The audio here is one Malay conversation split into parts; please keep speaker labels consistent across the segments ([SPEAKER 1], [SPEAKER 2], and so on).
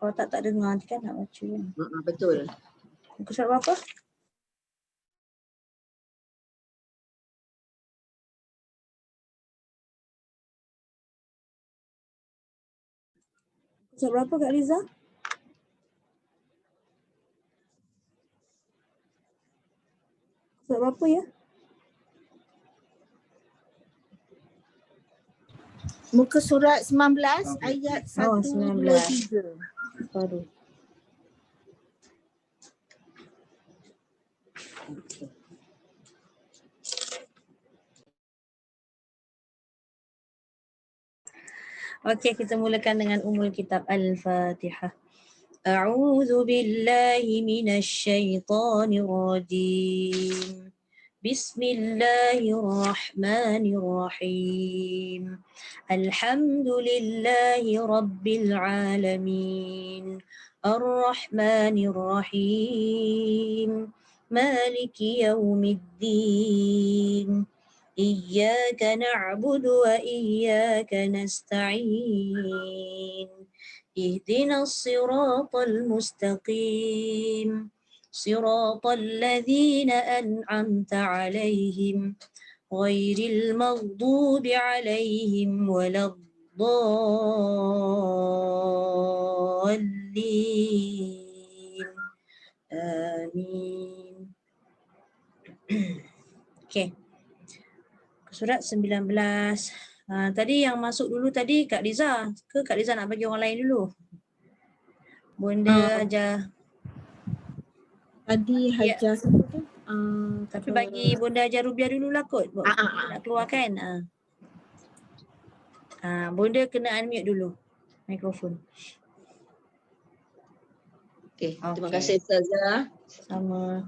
[SPEAKER 1] Kalau tak dengar nanti kan nak baca kan.
[SPEAKER 2] Betul.
[SPEAKER 1] Muka surat berapa? Muka surat berapa Kak Liza? Surat berapa ya?
[SPEAKER 3] Muka surat 19 ayat 1,
[SPEAKER 1] Oh,
[SPEAKER 3] 2,
[SPEAKER 1] 19.
[SPEAKER 3] 3.
[SPEAKER 1] Baru. Okey, kita mulakan dengan Ummul Kitab Al-Fatihah. A'udzu billahi minasy syaithanir rajim. Bismillahirrahmanirrahim. Alhamdulillahi rabbil alamin. Ar-Rahmanir Rahim. Maliki yaumiddin. إياك نعبد وإياك نستعين اهدنا الصراط المستقيم صراط الذين أنعمت عليهم غير المغضوب عليهم ولا الضالين آمين. Okay. Surat 19. Tadi yang masuk dulu tadi Kak Liza. Ke Kak Liza nak bagi orang lain dulu? Bunda ajar.
[SPEAKER 3] Tadi Hajar siapa tu?
[SPEAKER 1] Tapi bagi Bunda ajar Rubiah dulu lah kot. Nak keluar kan? Bunda kena unmute dulu mikrofon.
[SPEAKER 2] Okey, terima kasih Ustazah.
[SPEAKER 1] Sama.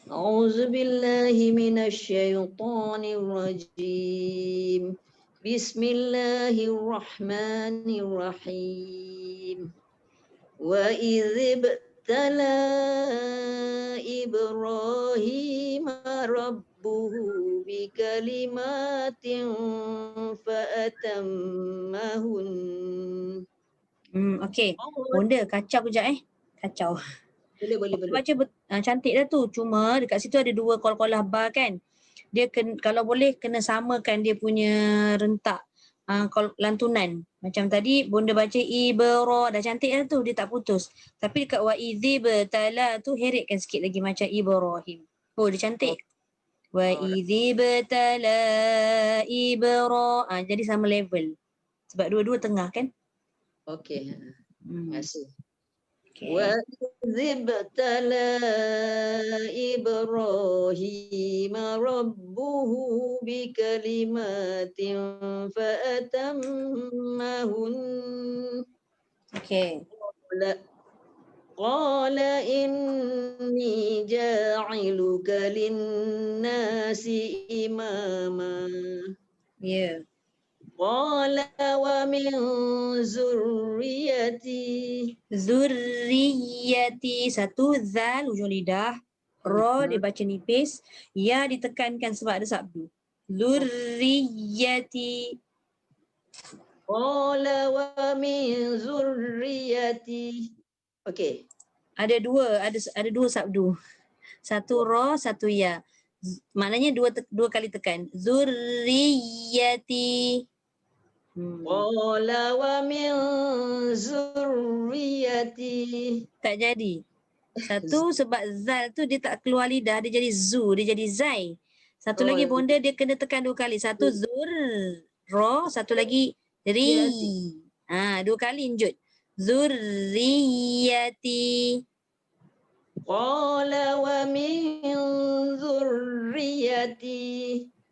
[SPEAKER 2] أعوذ بالله من الشيطان الرجيم بسم الله الرحمن الرحيم وإذ ابتلى إبراهيم ربه بكلمات فأتمهن.
[SPEAKER 1] Okey. Bunda kacau kejap Kacau.
[SPEAKER 2] Boleh.
[SPEAKER 1] Baca cantik dah tu. Cuma dekat situ ada dua qalqalah ba kan. Dia kalau boleh kena samakan dia punya rentak lantunan. Macam tadi Bunda baca ibra, dah cantik dah tu, dia tak putus. Tapi dekat wa idzibtala tu heretkan sikit lagi macam Ibrahim. Oh, dia cantik. Wa idzibtala ibra. Jadi sama level. Sebab dua-dua tengah kan?
[SPEAKER 2] Okey. Terima kasih.
[SPEAKER 1] Okay.
[SPEAKER 2] وَإِذِ ابْتَلَى إِبْرَاهِيمَ رَبُّهُ بِكَلِمَاتٍ فَأَتَمَّهُنَّ.
[SPEAKER 1] Okay.
[SPEAKER 2] قَالَ إِنِّي جَاعِلُكَ لِلنَّاسِ إِمَامًا.
[SPEAKER 1] Yeah.
[SPEAKER 2] قَالَ وَمِنْ ذُرِّيَّتِي.
[SPEAKER 1] Zurriyati, satu zal ujung lidah, ra dibaca nipis, ya ditekankan sebab ada sabdu. Zurriyati.
[SPEAKER 2] Qala wa min zurriyati. Okey.
[SPEAKER 1] Ada dua sabdu. Satu ra, satu ya. Maknanya dua kali tekan. Zurriyati.
[SPEAKER 2] Qala wa min zurriyati.
[SPEAKER 1] Tak jadi. Satu sebab zal tu dia tak keluar lidah, dia jadi zu, dia jadi zai. Satu lagi Bonda dia kena tekan dua kali. Satu zur, ra, satu lagi ri. Dua kali injut. Zurriyati.
[SPEAKER 2] Qala wa min zurriyati.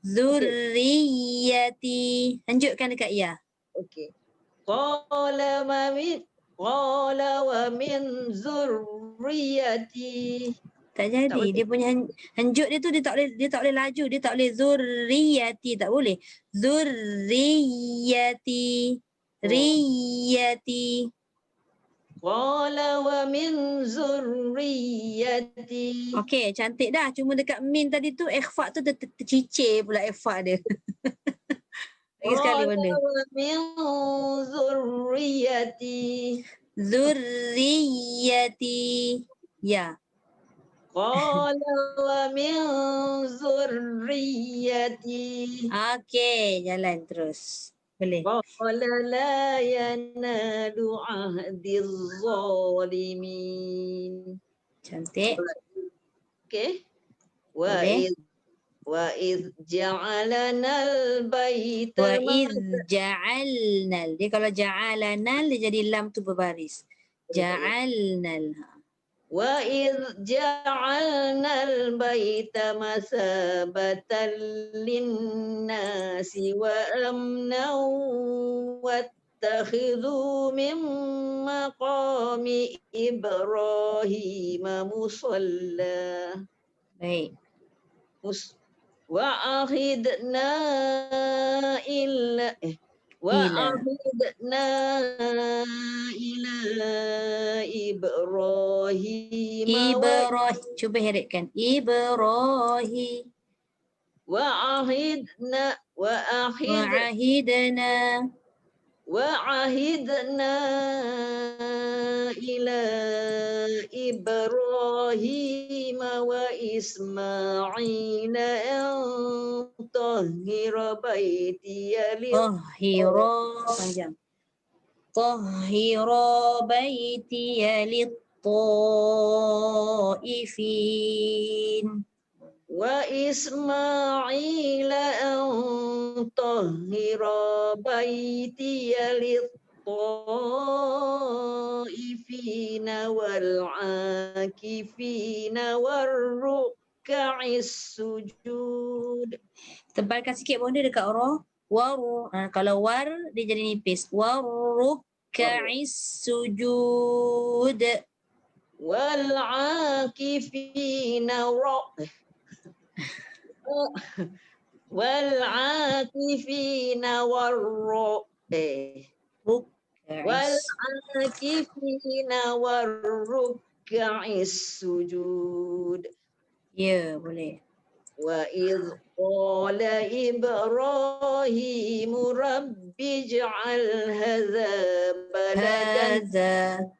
[SPEAKER 1] Zurriyati. Lanjutkan dekat ya.
[SPEAKER 2] Okey. Qala wa min zurriyati.
[SPEAKER 1] Tak jadi. Dia punya hanjut dia tu dia tak boleh laju, dia tak boleh zurriyati, tak boleh. Zurriyati. Riyati.
[SPEAKER 2] Qala wa min zurriyati.
[SPEAKER 1] Okey, cantik dah. Cuma dekat min tadi tu ikhfa tu tercicir pula ikhfa dia. Lagi sekali Bunda.
[SPEAKER 2] Qala wa min zurriyati.
[SPEAKER 1] Zurriyati. Ya.
[SPEAKER 2] Qala wa min zurriyati.
[SPEAKER 1] Okey, jalan terus. Boleh.
[SPEAKER 2] Qala la yanalu ahdiz zalimin.
[SPEAKER 1] Cantik.
[SPEAKER 2] Okey. Wa
[SPEAKER 1] Boleh.
[SPEAKER 2] iz ja'alanal baita
[SPEAKER 1] Wa idh ja'alnal. Dia kalau ja'alanal dia jadi lam tu berbaris. Ja'alnal.
[SPEAKER 2] Wa idh ja'alnal baita masabatan linnasi wa amnan wattakhidhu min maqami Ibrahim musalla.
[SPEAKER 1] Baik.
[SPEAKER 2] وعهدنا إلى وعهدنا إلى إبراهيم
[SPEAKER 1] Cuba heritkan. Ibrahim.
[SPEAKER 2] وعهدنا وعهدنا إلى إبراهيم وإسماعيل أن طهر بيتي
[SPEAKER 1] Panjang. Tahhira baitiya lit-ta'ifin.
[SPEAKER 2] وإسماعيل أن طهر بيتي للطائفين والعاكفين والركع السجود.
[SPEAKER 1] Tebalkan sikit bonda dekat ra. Kalau war dia jadi nipis. Warruka'is sujud.
[SPEAKER 2] والعاكفين والعاكفين والعاكفين والركع السجود.
[SPEAKER 1] Ya, boleh.
[SPEAKER 2] وإذ قال إبراهيم رب اجعل هذا بلدا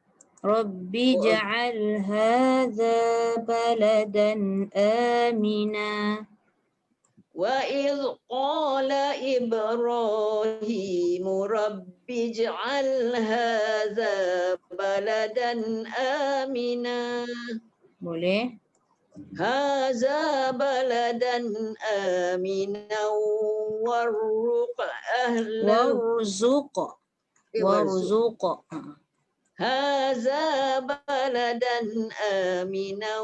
[SPEAKER 1] Rabbi ja'al hadha baladan amina.
[SPEAKER 2] وإذ قال إبراهيم رب اجعل هذا بلدا آمنا.
[SPEAKER 1] Boleh.
[SPEAKER 2] هذا بلدا آمنا وارزق أهله
[SPEAKER 1] Warzuq.
[SPEAKER 2] هذا بلدا آمنا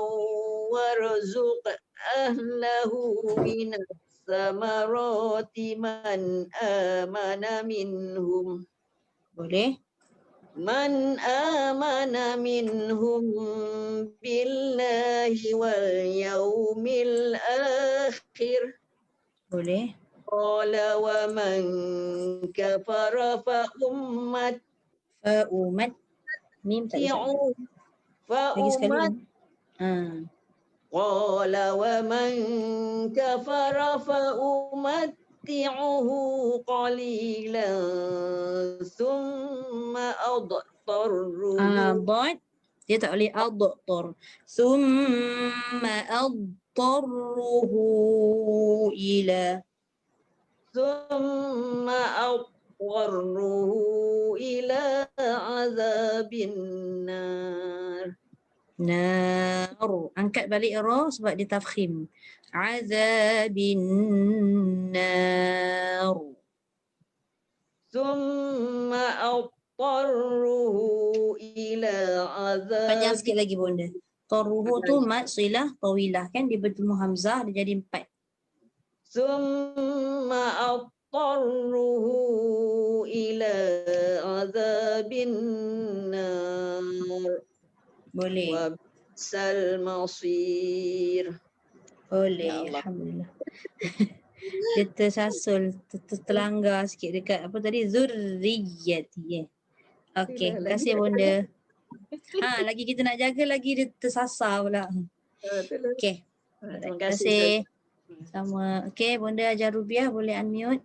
[SPEAKER 2] وارزق أهله من الثمرات من آمن منهم.
[SPEAKER 1] Boleh.
[SPEAKER 2] من آمن منهم بالله واليوم الآخر.
[SPEAKER 1] Boleh.
[SPEAKER 2] قال ومن كفر فأمتعه
[SPEAKER 1] Mim tak bisa. Lagi sekali.
[SPEAKER 2] قال ومن كفر فأمتعه قليلا ثم أضطره.
[SPEAKER 1] Dot. Dia tak boleh adtor. Thumma adtarruhu ila.
[SPEAKER 2] ثم أضطره إلى عذاب النار.
[SPEAKER 1] Nar. Angkat balik ra sebab dia tafkhim. Azabin nar.
[SPEAKER 2] ثم أضطره إلى
[SPEAKER 1] Panjang
[SPEAKER 2] عذاب.
[SPEAKER 1] sikit lagi bonda. Tarruhu tu mat silah tawilah kan, dia bertemu hamzah dia jadi 4.
[SPEAKER 2] ثم أضطره إلى عذاب النار.
[SPEAKER 1] Boleh.
[SPEAKER 2] وبئس المصير.
[SPEAKER 1] Boleh.
[SPEAKER 2] Ya Allah.
[SPEAKER 1] Alhamdulillah. Dia tersasul, terlanggar sikit dekat apa tadi, zurriyati. Okey, terima kasih bonda. Lagi kita nak jaga lagi dia tersasar pula. Okey.
[SPEAKER 2] Terima
[SPEAKER 1] Terima
[SPEAKER 2] kasih.
[SPEAKER 1] kasih. Sama. Okey, bonda ajar Rubiah boleh unmute.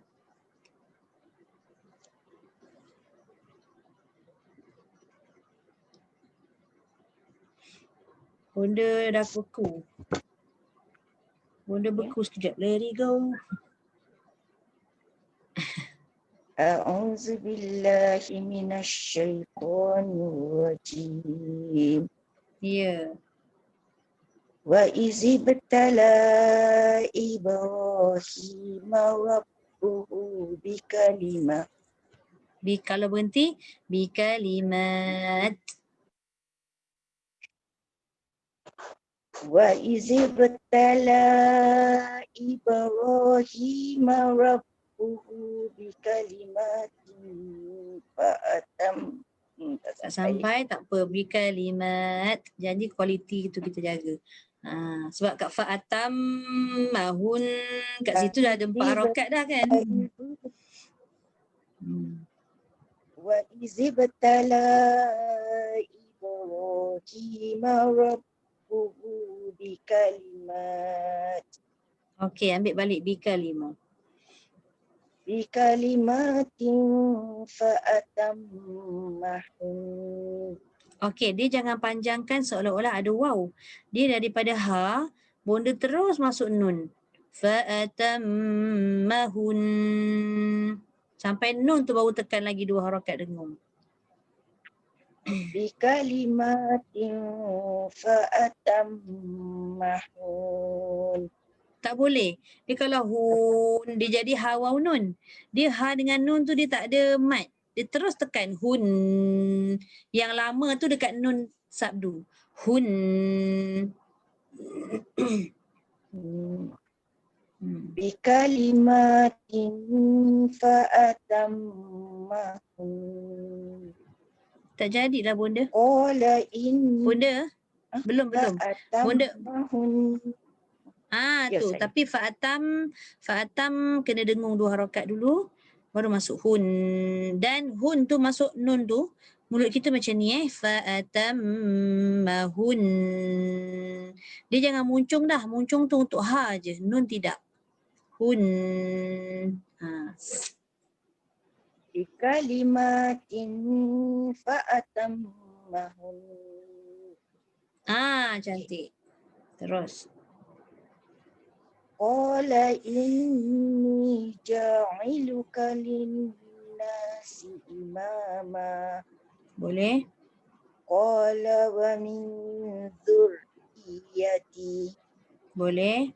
[SPEAKER 1] Bunda dah beku. Bunda beku sekejap. Let it go.
[SPEAKER 4] أعوذ بالله من الشيطان الرجيم
[SPEAKER 1] Ya.
[SPEAKER 4] وإذ ابتلى إبراهيم ربه بكلمة
[SPEAKER 1] Kalau berhenti, bikalimat.
[SPEAKER 4] وإذ ابتلى إبراهيم ربه بكلمات فأتم
[SPEAKER 1] Tak sampai tak apa. Bikalimat. Janji kualiti itu kita jaga. Sebab kat fa'atam mahun kat situ dah ada 4 harakat dah kan.
[SPEAKER 4] وإذ ابتلى إبراهيم ربه بكلمات
[SPEAKER 1] Okey, ambil balik bikalimah.
[SPEAKER 4] بكلمات فأتمهن.
[SPEAKER 1] Okey, dia jangan panjangkan seolah-olah ada waw. Dia daripada ha, bonda terus masuk nun. Fa'atammahun. Sampai nun tu baru tekan lagi 2 harakat dengung.
[SPEAKER 4] بكلمات فأتمهن.
[SPEAKER 1] Tak boleh. Dia kalau hun, dia jadi ha waw nun. Dia ha dengan nun tu dia tak ada mat. Dia terus tekan hun. Yang lama tu dekat nun sabdu. Hun.
[SPEAKER 4] بكلمات فأتمهن.
[SPEAKER 1] Tak jadilah bunda.
[SPEAKER 4] قال إن
[SPEAKER 1] Bunda? Belum. Bunda.
[SPEAKER 4] فأتمهن. Ya,
[SPEAKER 1] Tu.
[SPEAKER 4] saya.
[SPEAKER 1] Tapi fa'atam kena dengung 2 harakat dulu. Baru masuk hun. Dan hun tu masuk nun tu. Mulut kita macam ni fa'atammahun. Dia jangan muncung dah. Muncung tu untuk ha je. Nun tidak. Hun.
[SPEAKER 4] بكلمات فأتمهن.
[SPEAKER 1] Cantik. Terus.
[SPEAKER 4] قال إني جاعلك للناس إماما.
[SPEAKER 1] Boleh?
[SPEAKER 4] قال ومن ذريتي.
[SPEAKER 1] Boleh?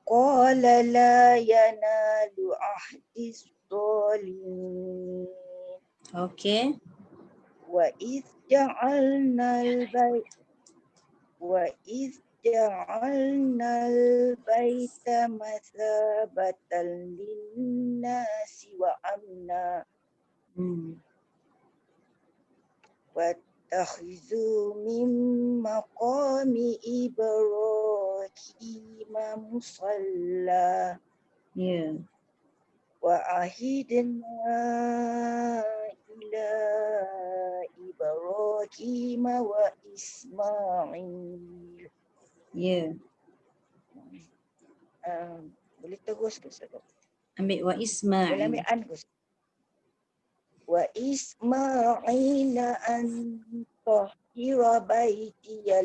[SPEAKER 4] قال لا ينال عهد الظالمين.
[SPEAKER 1] Okey.
[SPEAKER 4] وإذ جعلنا البيت مثابة للناس وأمنا واتخذوا من مقام إبراهيم مصلى.
[SPEAKER 1] Ya.
[SPEAKER 4] وعهدنا إلى إبراهيم وإسماعيل.
[SPEAKER 1] Ya.
[SPEAKER 4] Boleh terus ke Ustaz?
[SPEAKER 1] Ambil wa
[SPEAKER 4] Boleh
[SPEAKER 1] Ismail.
[SPEAKER 4] ambil an ke Ustaz? Wa Ismail an tahira baitiya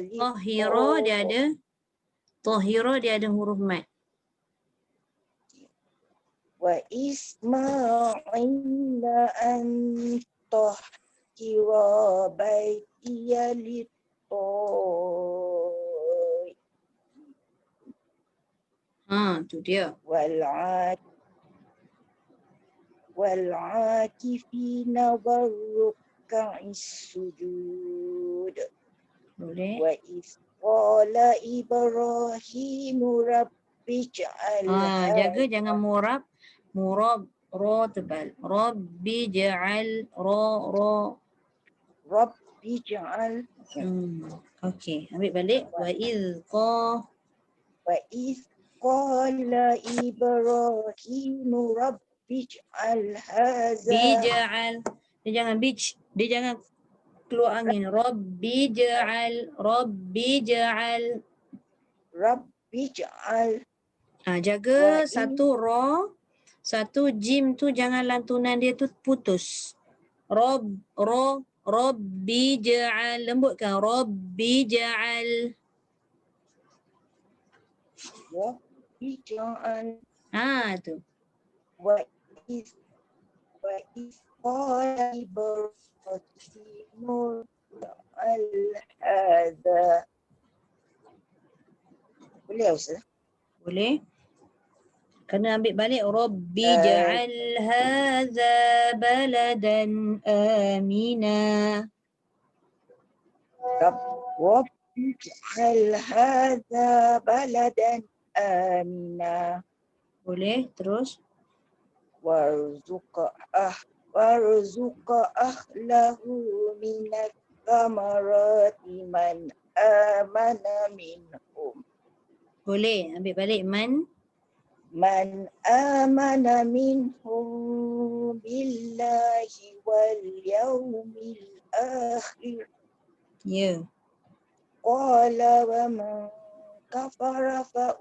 [SPEAKER 1] Tahira dia ada huruf mat.
[SPEAKER 4] Wa Ismail an tahira baitiya
[SPEAKER 1] Tu dia.
[SPEAKER 4] والعاكفين والركع السجود.
[SPEAKER 1] Boleh?
[SPEAKER 4] وإذ قال إبراهيم رب اجعل
[SPEAKER 1] Jaga jangan murab. Murab, ro tebal. Rabbi ja'al, ro.
[SPEAKER 4] رب اجعل.
[SPEAKER 1] Okey, ambil balik.
[SPEAKER 4] وإذ قال إبراهيم رب اجعل هذا.
[SPEAKER 1] Bija'al. Dia jangan dia jangan keluar angin. Rabbi ja'al.
[SPEAKER 4] رب اجعل.
[SPEAKER 1] Jaga satu ro, satu jim tu jangan lantunan dia tu putus. Rabbi ja'al. Lembutkan. Rabbi ja'al.
[SPEAKER 4] Rabbi ja'al
[SPEAKER 1] Tu.
[SPEAKER 4] wa is qala Ibrahimu al-hadha. Boleh Ustaz?
[SPEAKER 1] Boleh? Kena ambil balik. Rabbi ja'al hadha baladan amina.
[SPEAKER 4] Rabbi ja'al hadha baladan amina
[SPEAKER 1] Boleh? Terus?
[SPEAKER 4] warzuqa ahlahu minat thamarati man amana minhum.
[SPEAKER 1] Boleh. Ambil balik.
[SPEAKER 4] Man amana minhum billahi wal yawmil akhir.
[SPEAKER 1] Ya.
[SPEAKER 4] Qala wa man kafara fa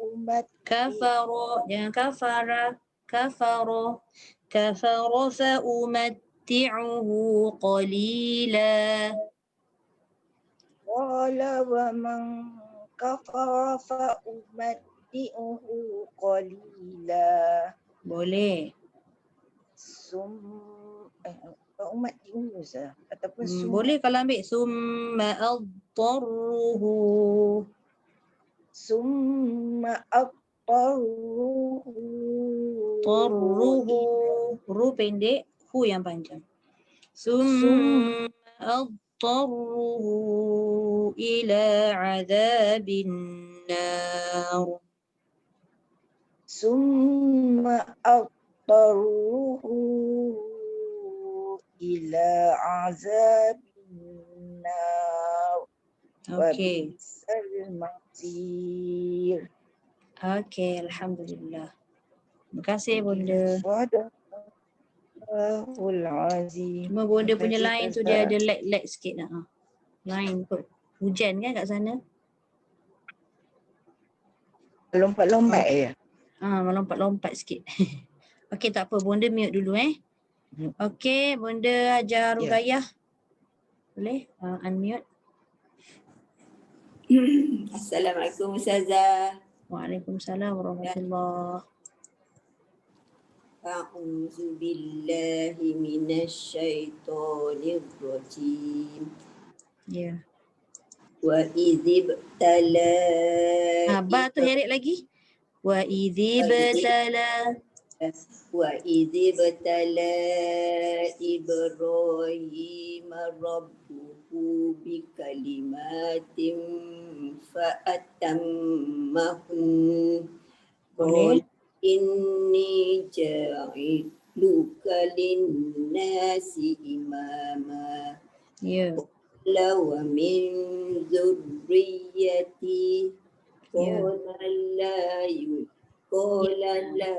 [SPEAKER 1] Kafara. Jangan kafara. Kafara. Kafara fa umatti'uhu qalila.
[SPEAKER 4] Qala wa man kafara fa umatti'uhu qalila.
[SPEAKER 1] Boleh.
[SPEAKER 4] Umatti'uhu sah ataupun
[SPEAKER 1] Boleh kalau ambil summa adtarruhu.
[SPEAKER 4] summa aqtarruhu
[SPEAKER 1] Tarruhu. Ru pendek, hu yang panjang. Summa adtarruhu ila azabin nar.
[SPEAKER 4] summa aqtarruhu ila azabin nar.
[SPEAKER 1] Okey.
[SPEAKER 4] Wabisal masir.
[SPEAKER 1] Okey, alhamdulillah. Terima kasih Bunda.
[SPEAKER 4] Sadaqallahul azim.
[SPEAKER 1] Cuma Bunda punya
[SPEAKER 4] Terima
[SPEAKER 1] line tu
[SPEAKER 4] kasih,
[SPEAKER 1] dia
[SPEAKER 4] Ustaz.
[SPEAKER 1] ada lag sikit nak. Line kot. Hujan kan kat sana?
[SPEAKER 4] Lompat-lompat ya.
[SPEAKER 1] Melompat-lompat sikit. Okey, tak apa. Bunda mute dulu Okey, Bunda ajar Ruqayyah. Boleh? Unmute.
[SPEAKER 5] Assalamualaikum Ustazah.
[SPEAKER 1] Waalaikumsalam warahmatullahi.
[SPEAKER 5] A'udzu billahi minasyaitonir rajim.
[SPEAKER 1] Ya.
[SPEAKER 5] Wa idzibtala.
[SPEAKER 1] Ba tu heret lagi. Wa idzibtala.
[SPEAKER 5] Wa idzibtala Ibrahim rabbuhu bikalimatin fa'atammahun.
[SPEAKER 1] Boleh.
[SPEAKER 5] Inni ja'iluka linnasi imama.
[SPEAKER 1] Ya.
[SPEAKER 5] Wa min zurriyati.
[SPEAKER 1] Ya.
[SPEAKER 5] Qala la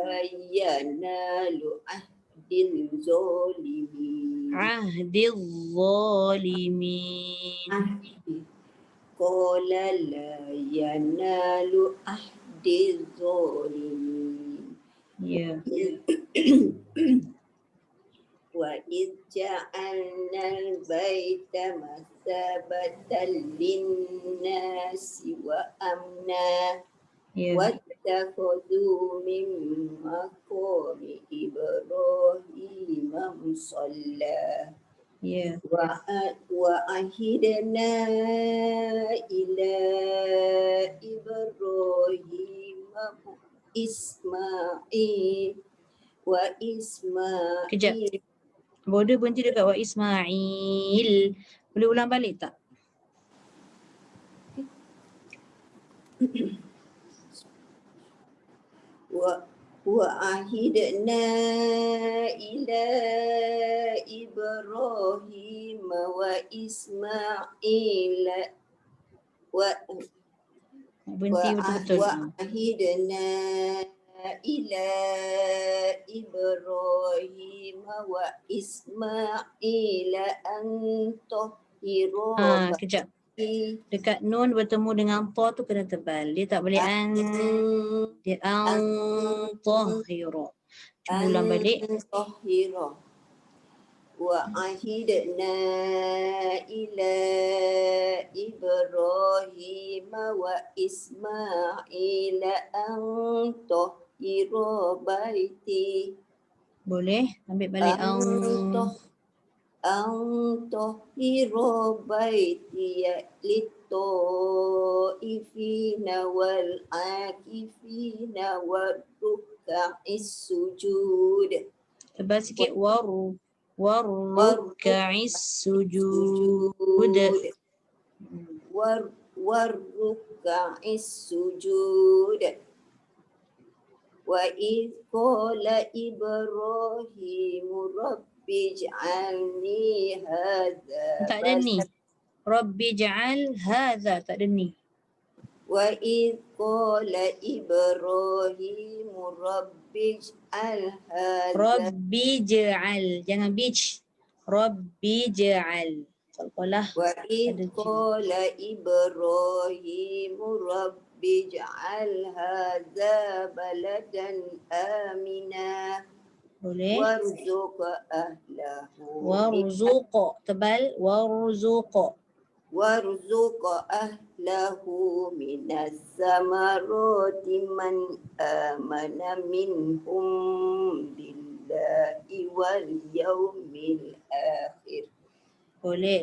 [SPEAKER 5] yanalu ahdil zalimin.
[SPEAKER 1] Ahdil zalimin.
[SPEAKER 5] Qala la yanalu ahdil zalimin.
[SPEAKER 1] Ya.
[SPEAKER 5] Wa idh ja'alna al-baita masabatan linnasi wa amna.
[SPEAKER 1] Ya.
[SPEAKER 5] Wattakhadhu min maqami Ibrahim musalla.
[SPEAKER 1] Ya.
[SPEAKER 5] Wa ahidna ila Ibrahim Ismail wa Ismail.
[SPEAKER 1] Kejap. Border berhenti dekat wa Ismail. Boleh ulang balik tak?
[SPEAKER 5] Wa ahidna ila Ibrahim wa Ismail
[SPEAKER 1] Berhenti betul-betul.
[SPEAKER 5] wa ahidna ila Ibrahim wa Ismail an tahira.
[SPEAKER 1] Kejap. Dekat nun bertemu dengan ta tu kena tebal. Dia tak boleh dia tahira. Cuba ulang balik.
[SPEAKER 5] Tahira. Wa ahidna ila إبراهيم وإسماعيل أن طهر بيتي
[SPEAKER 1] Boleh ambil balik
[SPEAKER 5] أن طهر بيتي للطائفين والعاكفين والركع السجود
[SPEAKER 1] tebal sikit warruka'is sujud.
[SPEAKER 5] والركع السجود وإذ قال إبراهيم رب اجعلني هذا
[SPEAKER 1] Tak ada ni. Rabbi ja'al hadha. Tak ada ni.
[SPEAKER 5] وإذ قال إبراهيم رب اجعل هذا
[SPEAKER 1] Rabbi ja'al. Jangan bij. Rabbi ja'al. Qalqalah.
[SPEAKER 5] وإذ قال إبراهيم رب اجعل هذا بلدا آمنا
[SPEAKER 1] Boleh.
[SPEAKER 5] وارزق أهله
[SPEAKER 1] Warzuq. Tebal. Warzuq.
[SPEAKER 5] وارزق أهله من الثمرات من آمن منهم بالله واليوم الآخر
[SPEAKER 1] Boleh.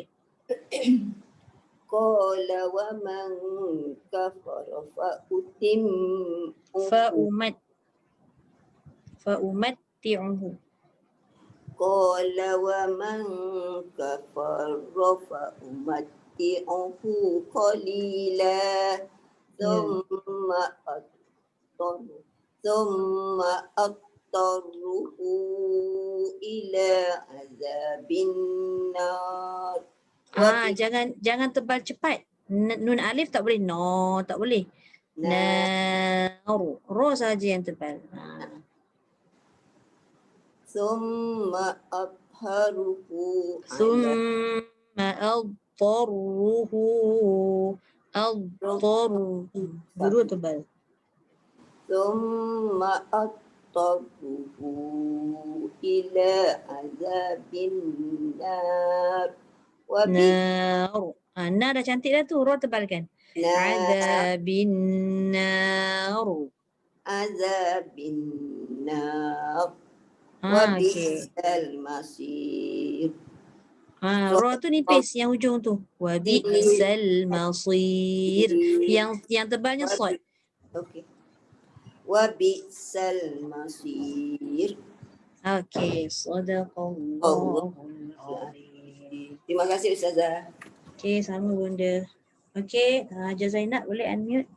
[SPEAKER 5] قال ومن كفر
[SPEAKER 1] Fa'umatti'uhu.
[SPEAKER 5] قال ومن كفر فأمتعه قليلا ثم أضطره إلى عذاب النار
[SPEAKER 1] Jangan tebal cepat. Nun alif tak boleh. No, tak boleh. Naru. Ro saja yang tebal.
[SPEAKER 5] ثم أطهره
[SPEAKER 1] Thumma adtaruhu. Adtaruhu. Dua tebal.
[SPEAKER 5] ثم أضطره إلى عذاب النار
[SPEAKER 1] Naru. Na dah cantik dah tu. Ro tebalkan. Azabin naru.
[SPEAKER 5] عذاب النار
[SPEAKER 1] Okay.
[SPEAKER 5] وبئس المصير
[SPEAKER 1] Ro tu nipis yang ujung tu. Wa bi'sal masir. Yang tebalnya sad.
[SPEAKER 5] Okay. وبئس المصير.
[SPEAKER 1] Okay. Sadaqallahul azim.
[SPEAKER 5] Terima kasih Ustazah.
[SPEAKER 1] Okay, sama bunda. Okay, Hajar Zainab boleh unmute.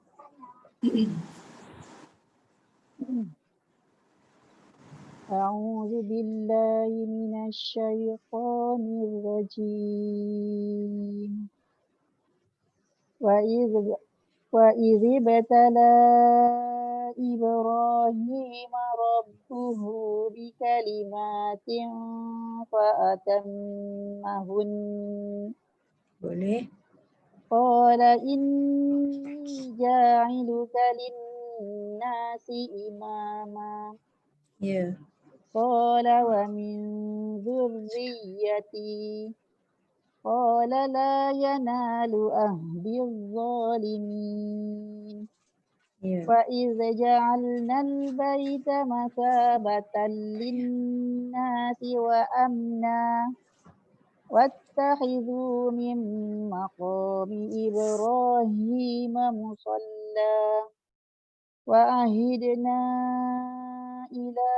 [SPEAKER 3] أعوذ بالله من الشيطان الرجيم وإذ ابتلى إبراهيم ربه بكلمات فأتمهن
[SPEAKER 1] Boleh.
[SPEAKER 3] قال إني جاعلك للناس إماما
[SPEAKER 1] Ya.
[SPEAKER 3] قال ومن ذريتي قال لا ينال أهل الظالمين
[SPEAKER 1] Ya.
[SPEAKER 3] وإذ جعلنا البيت مثابة للناس وأمنا واتخذوا من مقام إبراهيم مصلى وعهدنا إلى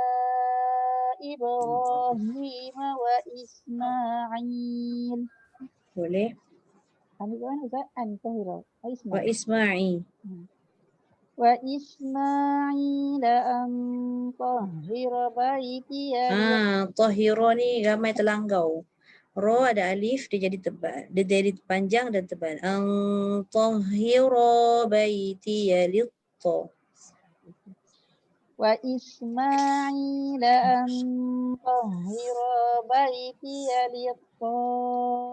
[SPEAKER 3] إبراهيم وإسماعيل
[SPEAKER 1] Boleh. Wa Ismail.
[SPEAKER 3] وإسماعيل أن طهر بيتي
[SPEAKER 1] Tahira ni ramai terlanggau. Ro ada alif, dia jadi tebal. Dia jadi panjang dan tebal. Tahira baiti lit-ta.
[SPEAKER 3] وإسماعيل أن طهر بيتي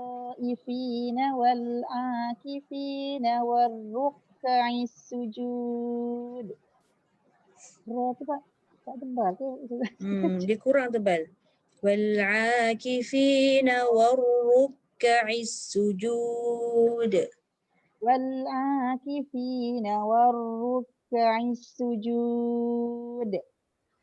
[SPEAKER 3] للطائفين والعاكفين والركع السجود. Tak tebal ke?
[SPEAKER 1] Dia kurang tebal. Wal-akifina war-ruk'is sujud.
[SPEAKER 6] والعاكفين والركع السجود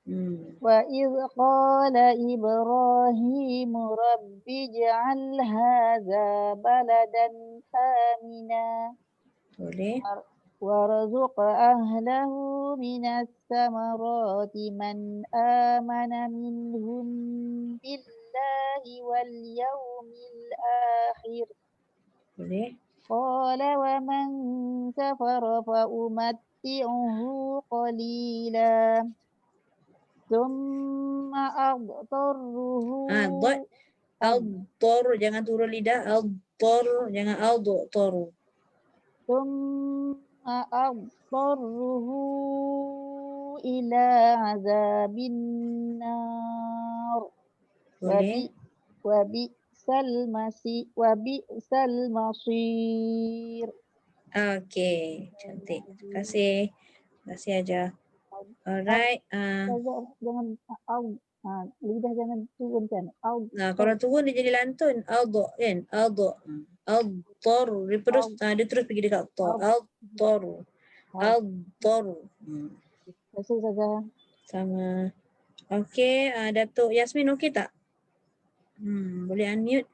[SPEAKER 1] Hmm.
[SPEAKER 6] وإذ قال إبراهيم رب اجعل هذا بلدا آمنا
[SPEAKER 1] Boleh.
[SPEAKER 6] وارزق أهله من الثمرات من آمن منهم بالله واليوم الآخر
[SPEAKER 1] Boleh.
[SPEAKER 6] قال ومن كفر فأمتعه قليلا ثم أضطره
[SPEAKER 1] Dot. Al-tor, jangan turun lidah. Al-tor, jangan al-tor.
[SPEAKER 6] ثم أضطره إلى عذاب النار
[SPEAKER 1] Boleh.
[SPEAKER 6] وبئس المصير.
[SPEAKER 1] Okay, cantik. Terima kasih. Terima kasih Aja. Alright.
[SPEAKER 6] Jangan lidah jangan turunkan.
[SPEAKER 1] Nah, kalau turun dia jadi lantun. Al-do kan? Al-do. Al-tor. Dia terus pergi dekat tor. Al-tor. Al-tor.
[SPEAKER 6] Terima kasih Saza.
[SPEAKER 1] Sama. Okay, Datuk Yasmin okey tak? Boleh unmute.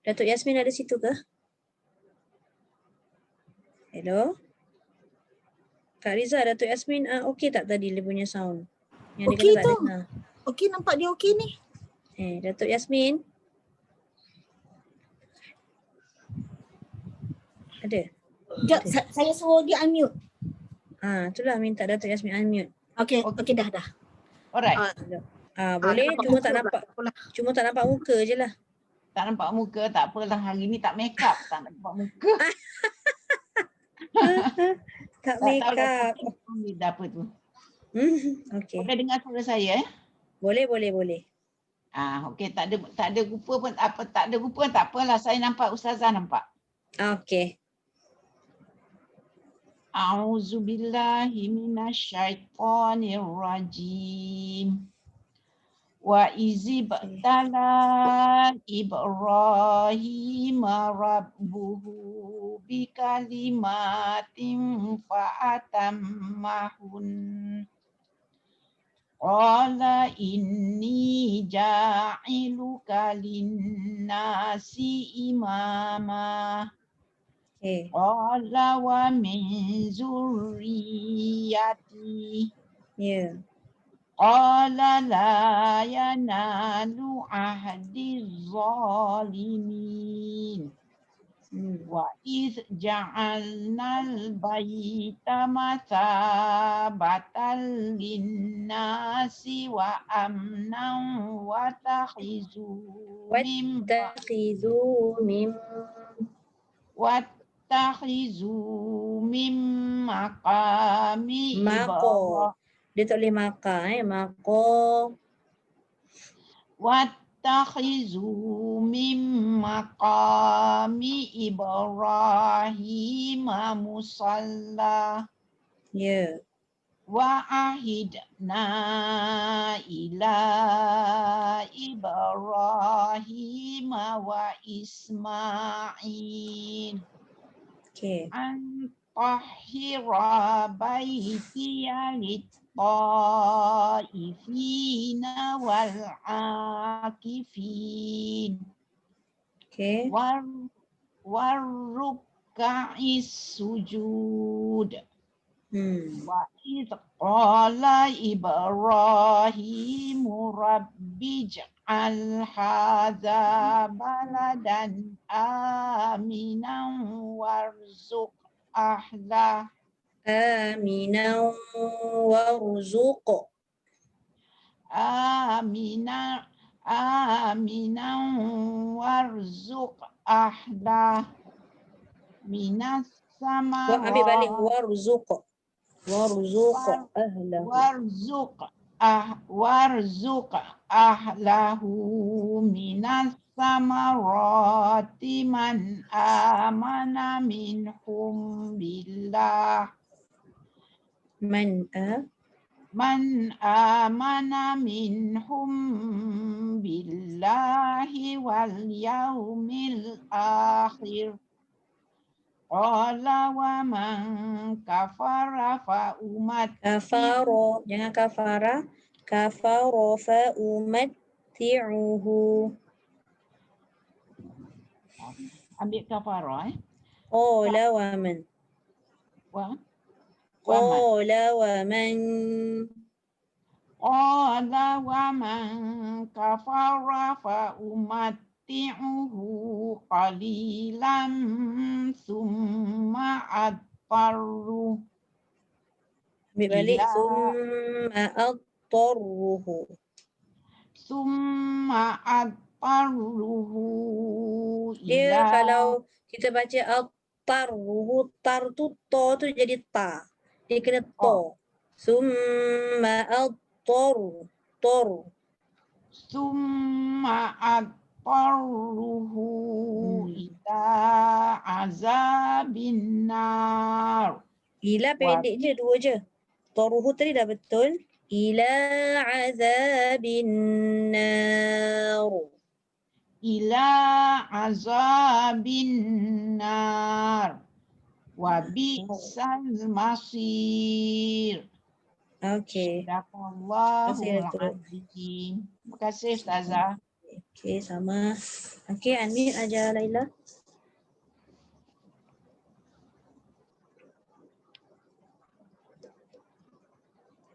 [SPEAKER 1] Datuk Yasmin ada situ ke? Hello? Kak Riza, Datuk Yasmin okey tak tadi dia punya sound? Yang dia
[SPEAKER 3] Okey
[SPEAKER 1] kata tak
[SPEAKER 3] tu.
[SPEAKER 1] dengar.
[SPEAKER 3] Okey, nampak dia okey ni.
[SPEAKER 1] Datuk Yasmin? Ada?
[SPEAKER 3] Sekejap, saya suruh dia unmute.
[SPEAKER 1] Itulah minta Datuk Yasmin unmute.
[SPEAKER 3] Okey, okey dah.
[SPEAKER 4] Alright.
[SPEAKER 1] Boleh,
[SPEAKER 3] nampak
[SPEAKER 1] cuma
[SPEAKER 3] muka
[SPEAKER 1] tak
[SPEAKER 3] pula.
[SPEAKER 1] nampak. Cuma tak nampak muka je lah.
[SPEAKER 4] Tak nampak muka, tak apalah. Hari ni tak make up, tak nampak muka.
[SPEAKER 1] Tak
[SPEAKER 4] Tak
[SPEAKER 1] make
[SPEAKER 4] tahu dah
[SPEAKER 1] up.
[SPEAKER 4] lidah apa tu.
[SPEAKER 1] Okey.
[SPEAKER 4] Boleh dengar suara saya
[SPEAKER 1] Boleh.
[SPEAKER 4] okey, tak ada rupa pun apa, tak ada rupa tak apalah. Saya nampak, Ustazah nampak.
[SPEAKER 1] Okey.
[SPEAKER 4] A'udzubillahi minasyaitonirrajim. Wa izibtala Ibrahim rabbuhu bikalimatin fa'atammahun. Qala inni ja'iluka linnasi imama.
[SPEAKER 1] Okay.
[SPEAKER 4] Qala wa min zurriyati.
[SPEAKER 1] Ya.
[SPEAKER 4] Qala la yanalu ahdi zalimin. Wa iz ja'alnal baita mathabatan linnasi wa amnan wa takhizu min maqami Ibrahim.
[SPEAKER 1] Dia tak boleh makan mako.
[SPEAKER 4] Wattakhizu min maqami Ibrahim musalla.
[SPEAKER 1] Ya.
[SPEAKER 4] Wa ahidna ila Ibrahim wa Ismail.
[SPEAKER 1] Okay.
[SPEAKER 4] An tahhira baitiya lit-taifina wal-akifin.
[SPEAKER 1] Okay.
[SPEAKER 4] Warruka'is sujud. Wa idh qala Ibrahimu rabbi ij'al hadza baladan aminan warzuq ahlah.
[SPEAKER 1] Aminan warzuq.
[SPEAKER 4] Aminan warzuq ahlah. Minas sama.
[SPEAKER 1] Ambil balik warzuq. Warzuq ahlahu.
[SPEAKER 4] Warzuq ahlahu minas samarati man amana minhum billah.
[SPEAKER 1] Man
[SPEAKER 4] Man amana minhum billahi wal yaumil akhir. Qala wa man kafara fa
[SPEAKER 1] Kafaro, jangan kafara. Kafaro fa umatti'uhu.
[SPEAKER 4] Ambil kafara
[SPEAKER 1] Qala wa man.
[SPEAKER 4] Wa man.
[SPEAKER 1] Qala wa man.
[SPEAKER 4] Qala wa man kafara fa umatti'uhu qalilan summa adtarru
[SPEAKER 1] Ambil balik.
[SPEAKER 4] ila
[SPEAKER 1] Summa adtarruhu.
[SPEAKER 4] summa adtarruhu
[SPEAKER 1] Dia
[SPEAKER 4] ila
[SPEAKER 1] kalau kita baca adtarruhu, tar tu to tu jadi ta. Dia kena to. Summa adtarru. Tor.
[SPEAKER 4] summa adtarruhu ila azabin nar.
[SPEAKER 1] Ila pendek je, dua je. Taruhu tadi dah betul. Ila azabin nar.
[SPEAKER 4] Ila azabin nar. Wa bi'sal masir.
[SPEAKER 1] Okey.
[SPEAKER 4] Sadaqallahul
[SPEAKER 1] Datuk.
[SPEAKER 4] azim. Terima kasih Ustazah.
[SPEAKER 1] Okey, sama. Okey, Anmit ajar Laila.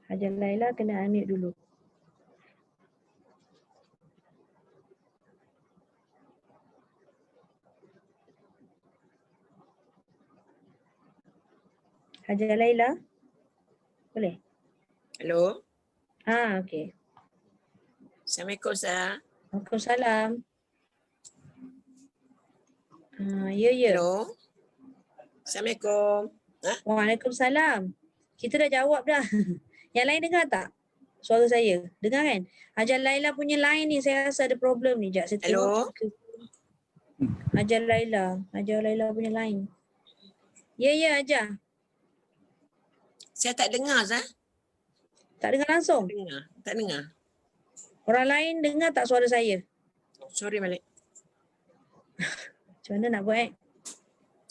[SPEAKER 1] Ajar Laila kena unmute dulu. Hajar Laila. Boleh?
[SPEAKER 7] Hello.
[SPEAKER 1] Okey.
[SPEAKER 7] Assalamualaikum Ustazah.
[SPEAKER 1] Waalaikumsalam. Ya.
[SPEAKER 7] Hello. Assalamualaikum.
[SPEAKER 1] Waalaikumsalam. Kita dah jawab dah. Yang lain dengar tak? Suara saya. Dengar kan? Hajar Laila punya line ni saya rasa ada problem ni. Sekejap saya
[SPEAKER 7] Hello.
[SPEAKER 1] tengok. Hajar Laila punya line. Ya, Hajar.
[SPEAKER 7] Saya tak dengar Ustaz.
[SPEAKER 1] Tak dengar langsung?
[SPEAKER 7] Tak dengar.
[SPEAKER 1] Orang lain dengar tak suara saya?
[SPEAKER 7] Sorry balik.
[SPEAKER 1] Macam mana nak buat?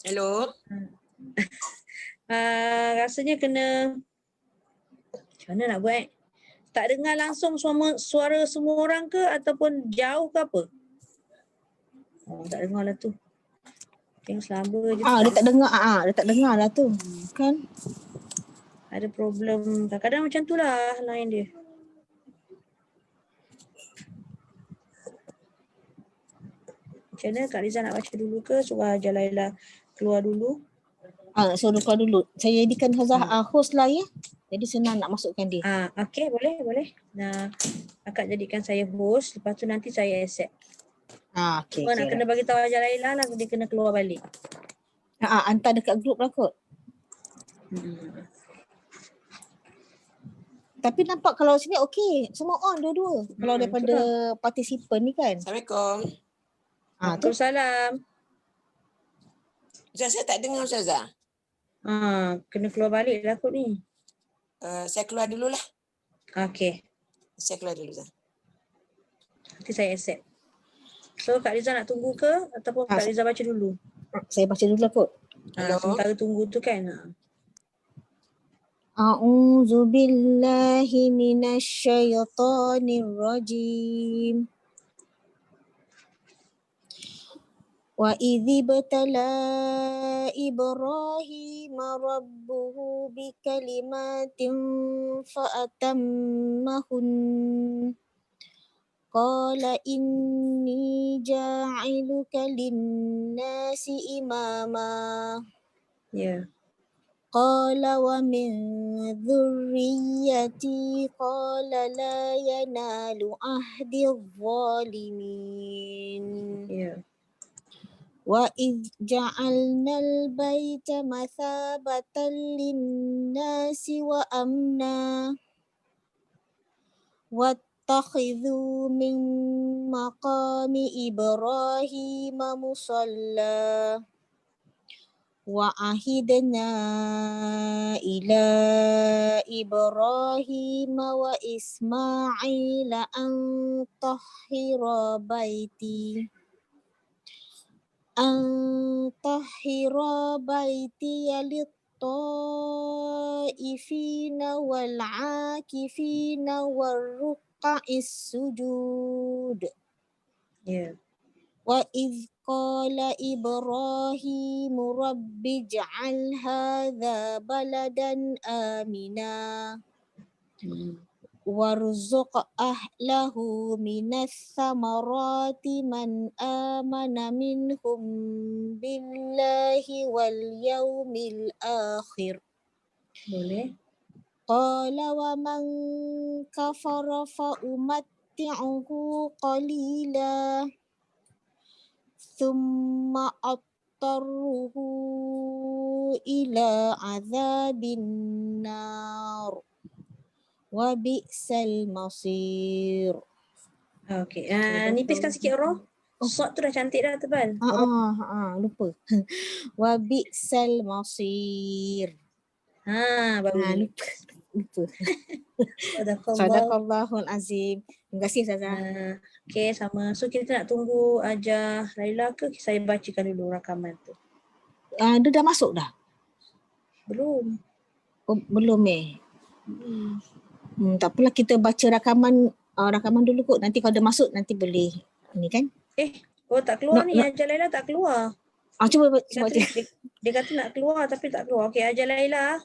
[SPEAKER 7] Hello.
[SPEAKER 1] Rasanya kena macam mana nak buat? Tak dengar langsung suara semua orang ke ataupun jauh ke apa? Tak dengar lah tu. Tengok selamba je.
[SPEAKER 3] Dia tak dengar. Dia tak dengar lah tu. Kan?
[SPEAKER 1] Ada problem. Kadang-kadang macam tu lah line dia. Macam mana Kak Liza nak baca dulu ke? Suruh Hajar Laila keluar dulu.
[SPEAKER 3] Suruh keluar dulu. Saya jadikan Ustazah host lah ya. Jadi senang nak masukkan dia.
[SPEAKER 1] Okey, boleh. Nah, Akak jadikan saya host. Lepas tu nanti saya accept.
[SPEAKER 3] Okey.
[SPEAKER 1] Nak kena bagi tahu Hajar Laila lah. Dia kena keluar balik.
[SPEAKER 3] Hantar dekat grup lah kot. Tapi nampak kalau sini okey. Semua on dua-dua. Kalau daripada partisipan ni kan.
[SPEAKER 7] Assalamualaikum.
[SPEAKER 1] Waalaikumsalam.
[SPEAKER 7] Ustaz, saya tak dengar Ustazah.
[SPEAKER 1] Kena keluar balik lah kot ni.
[SPEAKER 7] Saya keluar dululah.
[SPEAKER 1] Okey.
[SPEAKER 7] Saya keluar dulu Ustaz.
[SPEAKER 1] Nanti saya accept. So Kak Liza nak tunggu ke ataupun Kak Liza baca dulu?
[SPEAKER 3] Saya baca dulu lah kot.
[SPEAKER 1] Sementara tunggu tu kan.
[SPEAKER 3] A'udzu billahi minasyaitonir rajim. Wa idzi batala Ibrahim rabbuhu bikalimatin fa'atammahun. Qala inni ja'iluka linnasi imama.
[SPEAKER 1] Ya.
[SPEAKER 3] Qala wa min dhurriyyati qala la yanalu ahdi zalimin.
[SPEAKER 1] Ya.
[SPEAKER 3] Wa idh ja'alnal baita mathabatan linnasi wa amna. Wattakhidhu min maqami Ibrahim musalla. وعهدنا إلى إبراهيم وإسماعيل أن طهر بيتي للطائفين والعاكفين والركع السجود.
[SPEAKER 1] Ya.
[SPEAKER 3] وإذ قال إبراهيم رب اجعل هذا بلدا آمنا وارزق أهله من الثمرات من آمن منهم بالله واليوم الآخر
[SPEAKER 1] Boleh.
[SPEAKER 3] قال ومن كفر فأمتعه قليلا ثم أضطره إلى عذاب النار وبئس المصير.
[SPEAKER 1] Okey. Nipiskan sikit roh. Sod tu dah cantik dah tebal.
[SPEAKER 3] Lupa. Wabisal masir.
[SPEAKER 1] Bagus.
[SPEAKER 3] Lupa.
[SPEAKER 1] Sadaqallah.
[SPEAKER 3] Sadaqallahul azim. Terima kasih Ustazah.
[SPEAKER 1] Okey, sama. So kita nak tunggu ajar Laila ke saya bacakan dulu rakaman tu?
[SPEAKER 3] Dia dah masuk dah?
[SPEAKER 1] Belum.
[SPEAKER 3] Oh, belum tak apalah, kita baca rakaman dulu kot. Nanti kalau dia masuk nanti boleh ni kan?
[SPEAKER 1] Tak keluar ni. Ajar Laila tak keluar.
[SPEAKER 3] Cuba baca.
[SPEAKER 1] Dia kata nak keluar tapi tak keluar. Okey, ajar Laila.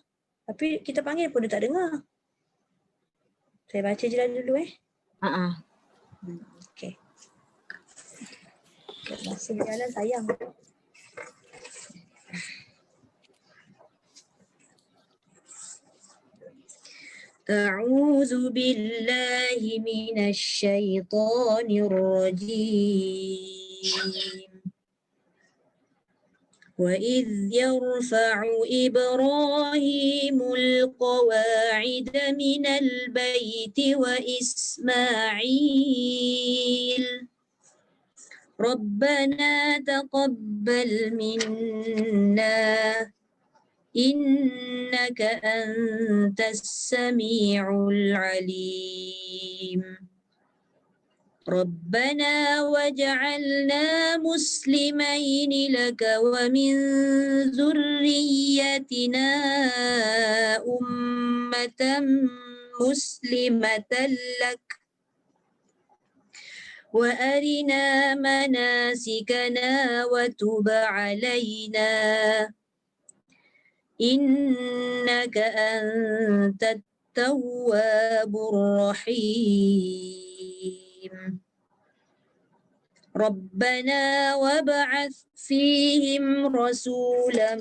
[SPEAKER 1] Tapi kita panggil pun dia tak dengar. Saya baca je lah dulu Okey. Masa berjalan sayang. أعوذ بالله من الشيطان الرجيم وإذ يرفع إبراهيم القواعد من البيت وإسماعيل ربنا تقبل منا إنك أنت السميع العليم ربنا واجعلنا مسلمين لك ومن ذريتنا أمة مسلمة لك وأرنا مناسكنا وتب علينا إنك أنت التواب الرحيم ربنا وابعث فيهم رسولا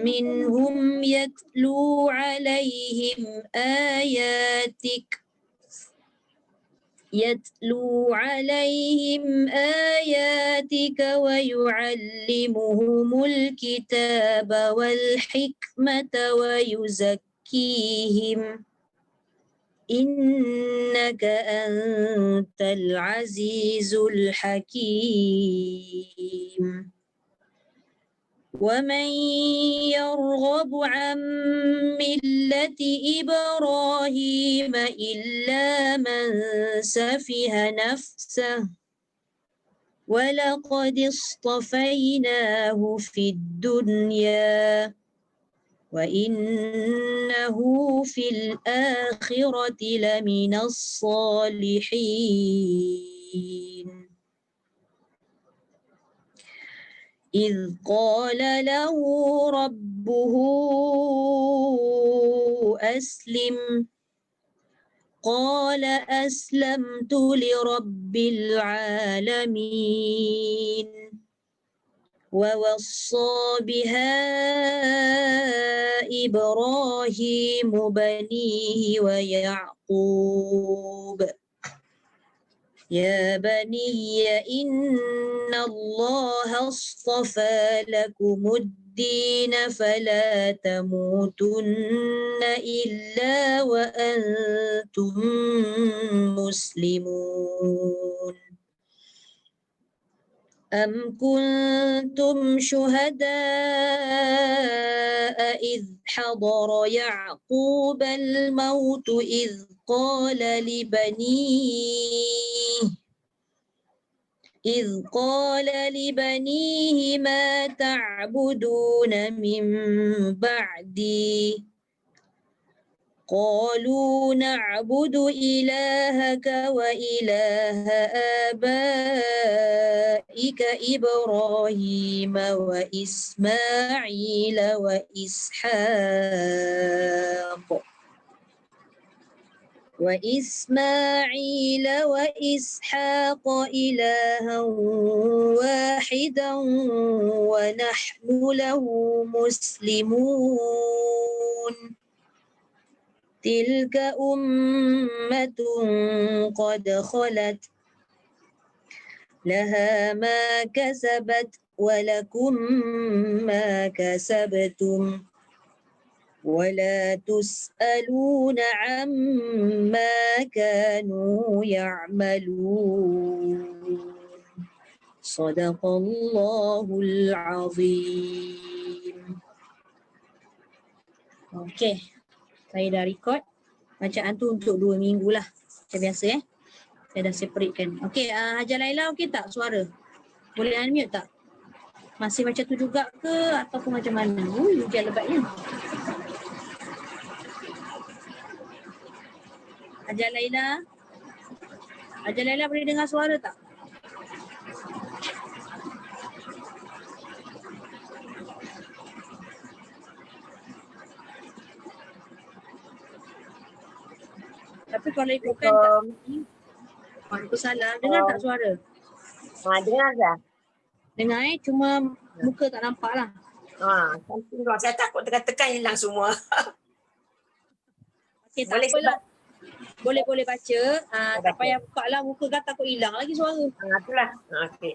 [SPEAKER 1] منهم يتلو عليهم آياتك ويعلمهم الكتاب والحكمة ويزكيهم إنك أنت العزيز الحكيم ومن يرغب عن ملة إبراهيم إلا من سفه نفسه ولقد اصطفيناه في الدنيا وإنه في الآخرة لمن الصالحين إذ قال له ربه أسلم قال أسلمت لرب العالمين ووصى بها إبراهيم بنيه ويعقوب يا بني إن الله اصطفى لكم الدين فلا تموتن إلا وأنتم مسلمون أم كنتم شهداء إذ حضر يعقوب الموت إذ قال لبنيه ما تعبدون من بعدي قالوا نعبد إلهك وإله آبائك إبراهيم وإسماعيل وإسحاق إلها واحدا ونحن له مسلمون تلك أمة قد خلت لها ما كسبت ولكم ما كسبتم ولا تسألون عما كانوا يعملون صدق الله العظيم. Okey, saya dah record bacaan tu untuk 2 minggu lah. Macam biasa saya dah separatekan. Okey, Hajar Laila okey tak suara? Boleh unmute tak? Masih macam tu juga ke ataupun macam mana? Hujan lebatnya. Hajar Laila boleh dengar suara tak? Tapi kalau ikutkan kat sini, Waalaikumsalam. Dengar tak suara?
[SPEAKER 8] Dengar dah.
[SPEAKER 1] Dengar cuma muka tak nampak lah.
[SPEAKER 7] Saya takut tekan-tekan hilang semua.
[SPEAKER 1] Okey, tak apalah. Boleh baca. Tak payah buka lah muka kan takut hilang lagi suara.
[SPEAKER 8] Itulah. Okey.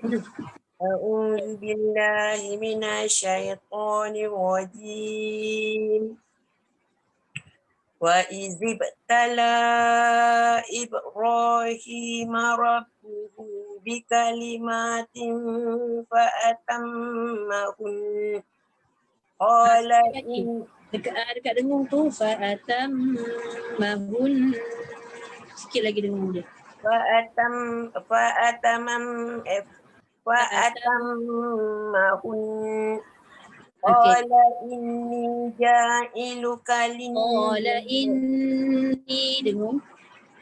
[SPEAKER 8] A'udzu billahi minasyaitonir rajim. Wa izibtala Ibrahim rabbuhu bikalimatin fa'atammahun. Qala
[SPEAKER 1] dekat dengung tu fa'atammahun. Sikit lagi dengung dia.
[SPEAKER 8] Fa'atammahun. Qala inni ja'iluka
[SPEAKER 1] Qala inni dengung.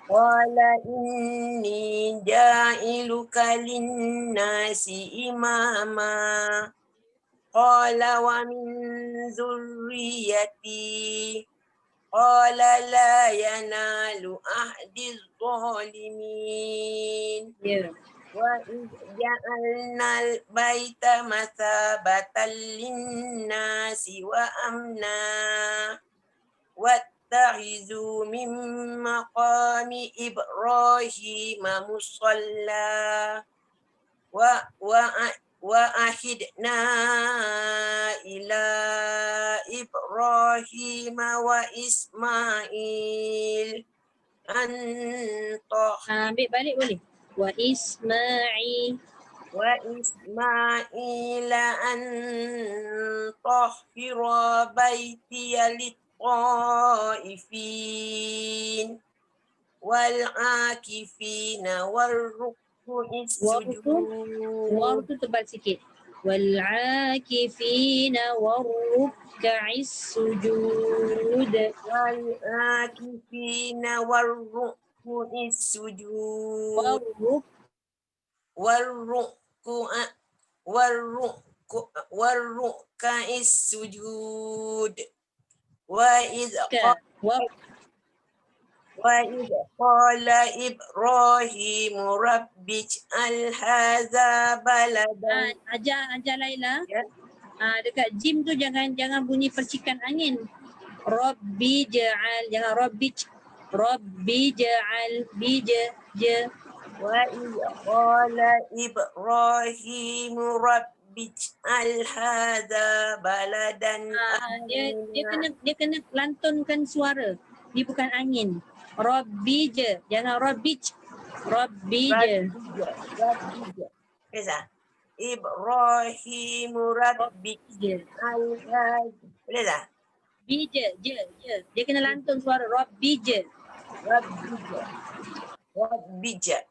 [SPEAKER 8] Qala inni ja'iluka linnasi imama. Qala wa min zurriyati. Qala la yanalu ahdiz zalimin. Wa ja'alnal baita mathabatan linnasi wa amna. Watta'izu min maqami Ibrahim musalla. Wa ahidna ila Ibrahim wa Ismail
[SPEAKER 1] ambil balik boleh. Wa Ismail
[SPEAKER 8] an tahhira baitiya lit-ta'ifin wal akifina war-ruk'i sujud.
[SPEAKER 1] Waw tu tebal sikit. Wal akifina war-ruk'i sujud.
[SPEAKER 8] Wal akifina war-ruk'i sujud. War-ruk'i sujud. Wa idh qala Ibrahim rabbij'al hadza baladan.
[SPEAKER 1] Ajar Laila. Dekat jim tu jangan bunyi percikan angin. Rabbi ja'al, jangan Rabbi ja'al
[SPEAKER 8] Wa idh qala Ibrahim rabbij'al hadza baladan.
[SPEAKER 1] Dia kena lantunkan suara. Dia bukan angin. Rabbi je, jangan Rabbi je.
[SPEAKER 8] Bisa. Ibrahim Rabbi
[SPEAKER 1] Je.
[SPEAKER 8] al-hadi. Boleh tak?
[SPEAKER 1] Bi je. Dia kena lantun suara Rabbi je.
[SPEAKER 8] Rabbija.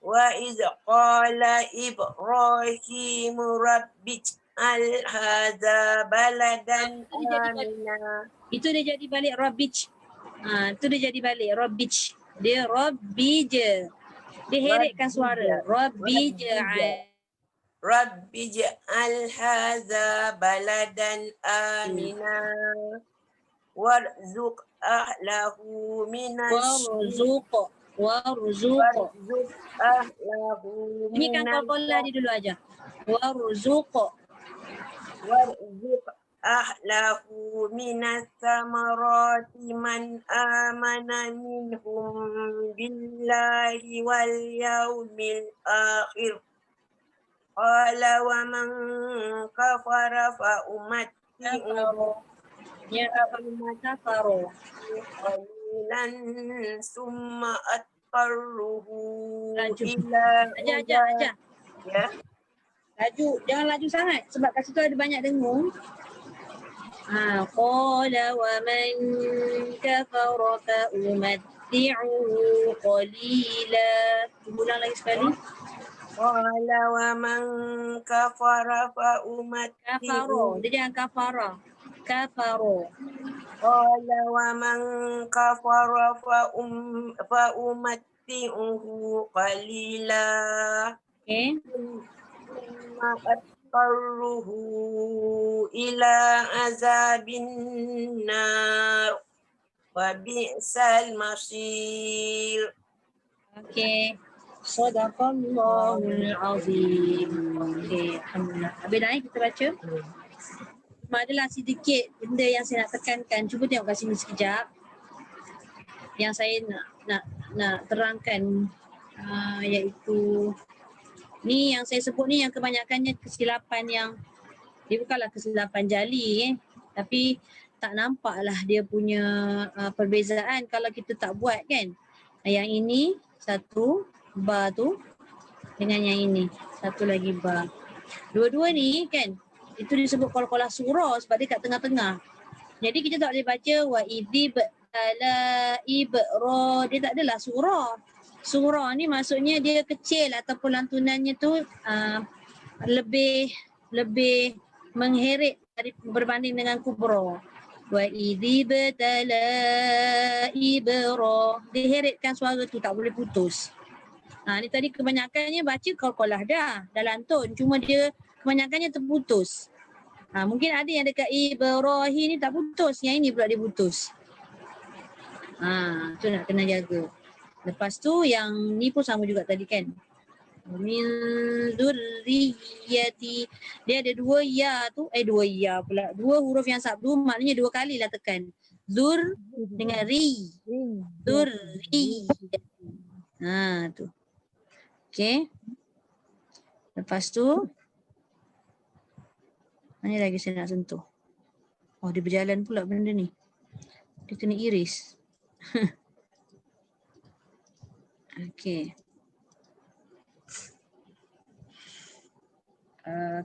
[SPEAKER 8] Wa iz qala Ibrahim Rabbij al-hadha baladan amina.
[SPEAKER 1] Itu dia jadi balik Rabbij. Itu dia jadi balik Rabbij. Dia Rabbi je. Dia heretkan suara. Rabbi je.
[SPEAKER 8] Rabbij al-hadha baladan amina. Warzuq ahlahu minas
[SPEAKER 1] Warzuq.
[SPEAKER 8] ahlahu
[SPEAKER 1] Ini kan qalqalah dia dulu aja. Warzuq.
[SPEAKER 8] warzuq ahlahu minas samarati man amana minhum billahi wal yaumil akhir. Qala wa man kafara fa umatti'uhu
[SPEAKER 1] Ya kafaru.
[SPEAKER 8] qalilan summa atqarruhu
[SPEAKER 1] Laju.
[SPEAKER 8] ila
[SPEAKER 1] Aja.
[SPEAKER 8] ya.
[SPEAKER 1] Laju, jangan laju sangat sebab kat situ ada banyak dengung. Qala wa man kafara fa umatti'uhu qalila. Ulang lagi sekali.
[SPEAKER 8] Qala wa man kafara fa umatti'uhu.
[SPEAKER 1] Kafaro. Dia jangan kafara. Kafaro.
[SPEAKER 8] Qala wa man kafara fa umatti'uhu qalila.
[SPEAKER 1] Okay.
[SPEAKER 8] Summa atqarruhu ila azabin nar. Wa bi'sal masir.
[SPEAKER 1] Okay. Sadaqallahul azim. Okay. Alhamdulillah. Habis dah kita baca. Adalah sedikit benda yang saya nak tekankan. Cuba tengok kat sini sekejap. Yang saya nak terangkan iaitu ni yang saya sebut ni yang kebanyakannya kesilapan yang dia bukanlah kesilapan jali tapi tak nampaklah dia punya perbezaan kalau kita tak buat kan. Yang ini satu ba tu dengan yang ini satu lagi ba. Dua-dua ni kan itu disebut qalqalah surah sebab dia kat tengah-tengah. Jadi kita tak boleh baca wa idzib ala ibra, dia tak adalah surah. Surah ni maksudnya dia kecil ataupun lantunannya tu lebih mengheret berbanding dengan kubra. Wa idzib ala ibra, diheretkan suara tu tak boleh putus. Ni tadi kebanyakannya baca qalqalah dah lantun, cuma dia kebanyakannya terputus. Mungkin ada yang dekat Ibrahim ni tak putus, yang ini pula dia putus. Tu nak kena jaga. Lepas tu yang ni pun sama juga tadi kan. Min dzurriyyati. Dia ada dua ya tu, dua ya pula. Dua huruf yang sabdu maknanya dua kali lah tekan. Zur dengan ri. Dzurri. Tu. Okay. Lepas tu mana lagi saya nak sentuh? Oh, dia berjalan pula benda ni. Dia kena iris. Okey.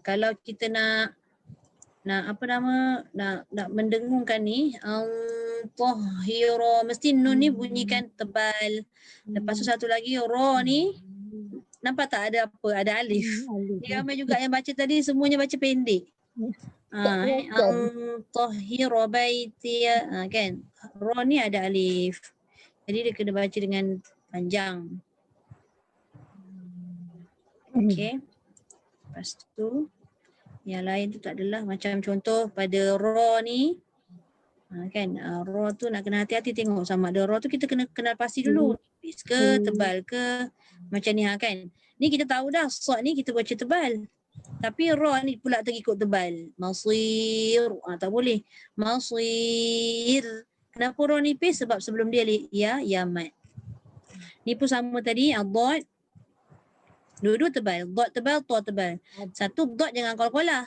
[SPEAKER 1] Kalau kita nak mendengungkan ni tahira, mesti nun ni bunyikan tebal. Lepas tu satu lagi ra ni nampak tak ada apa, ada alif. Dia ramai juga yang baca tadi semuanya baca pendek. Tahira baiti kan. Ra ni ada alif. Jadi dia kena baca dengan panjang. Okey. Lepas tu yang lain tu tak adalah, macam contoh pada ra ni kan, ra tu nak kena hati-hati tengok sama ada ra tu kita kena kenal pasti dulu, tipis ke tebal ke macam ni kan. Ni kita tahu dah sad ni kita baca tebal. Tapi ra ni pula terikut tebal. Masir, tak boleh. Masir. Kenapa ra nipis? Sebab sebelum dia ya mat. Ni pun sama tadi, ad-dad. Dua-dua tebal. Dad tebal, ta tebal. Satu dad jangan qalqalah.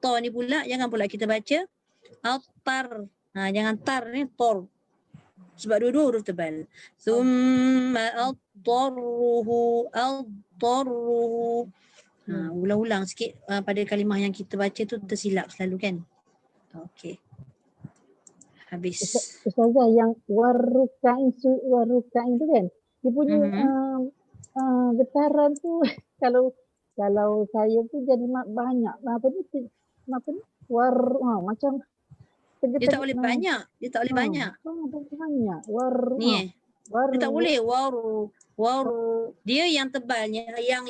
[SPEAKER 1] Ta ni pula jangan pula kita baca al-tar. Jangan tar ni tor. Sebab dua-dua huruf tebal. Thumma al-tarruhu. Ulang-ulang sikit pada kalimah yang kita baca tu tersilap selalu kan. Okey. Habis.
[SPEAKER 6] Ustazah yang warukain tu kan, dia punya getaran tu kalau saya tu jadi banyak apa ni macam
[SPEAKER 1] Dia tak boleh banyak. Dia tak boleh banyak.
[SPEAKER 6] banyak
[SPEAKER 1] Ni dia tak boleh waru. Dia yang tebalnya yang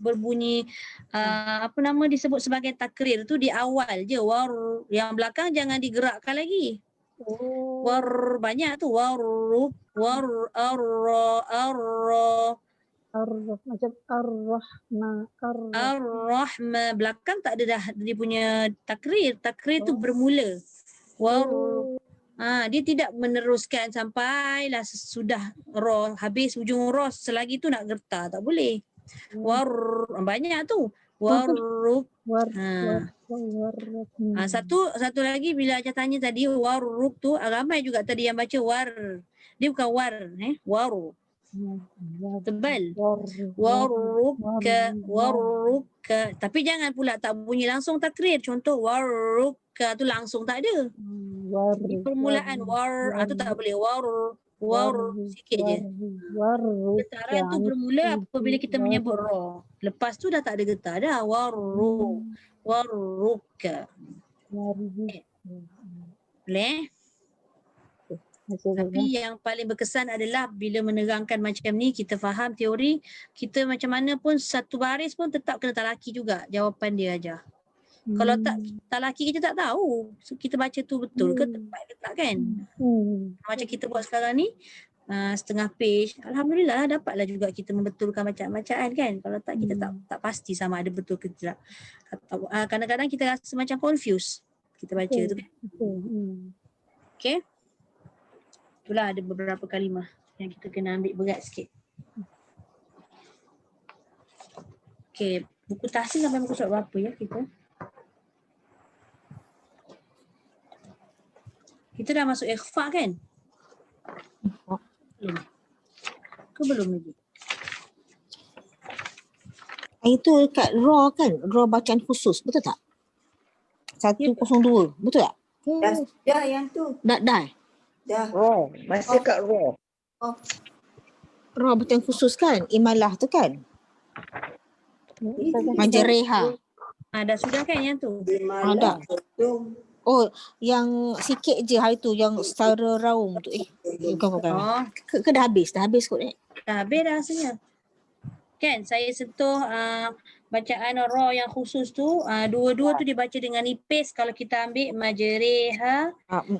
[SPEAKER 1] berbunyi apa nama disebut sebagai takrir tu di awal je waru. Yang belakang jangan digerakkan lagi. War banyak tu waru
[SPEAKER 6] macam
[SPEAKER 1] ar-rahma belakang tak ada dah dia punya takrir. Takrir tu bermula. Waru. Dia tidak meneruskan sampailah sudah ra habis ujung ra selagi tu nak gerta tak boleh. War banyak tu. Warruk. Satu lagi bila Aja tanya tadi warruk tu ramai juga tadi yang baca war. Dia bukan war waru. Tebal. Warruka. Tapi jangan pula tak bunyi langsung takrir. Contoh warruka tu langsung tak ada. Di permulaan war tu tak boleh war sikit je. Getaran tu bermula apabila kita menyebut ra. Lepas tu dah tak ada getar dah. Warruka. Boleh? Tapi yang paling berkesan adalah bila menerangkan macam ni, kita faham teori, kita macam mana pun satu baris pun tetap kena talaki juga jawapan dia aja. Kalau tak talaki kita tak tahu. So, kita baca tu betul ke tepat ke tak kan? Macam kita buat sekarang ni, setengah page. Alhamdulillah dapatlah juga kita membetulkan bacaan-bacaan kan. Kalau tak kita tak pasti sama ada betul ke tidak. Kadang-kadang kita rasa macam confused kita baca tu kan. Okay. Itulah ada beberapa kalimah yang kita kena ambil berat sikit. Okay, buku tahsin sampai muka surat berapa ya kita? Kita dah masuk ikhfa kan? Belum. Ke belum lagi?
[SPEAKER 3] Itu dekat raw kan? Raw bacaan khusus, betul tak? 102, betul tak?
[SPEAKER 5] Dah yang tu.
[SPEAKER 3] Dah.
[SPEAKER 5] Dah.
[SPEAKER 2] Masih kat raw.
[SPEAKER 3] Raw bacaan khusus kan? Imalah tu kan? Majreha.
[SPEAKER 1] Dah sudah kan yang tu?
[SPEAKER 3] Dah. Oh, yang sikit je hari tu yang secara raum tu. Bukan. Ke dah habis? Dah habis kot
[SPEAKER 1] Dah habis dah rasanya. Kan saya sentuh bacaan ra yang khusus tu, dua-dua tu dibaca dengan nipis kalau kita ambil majreha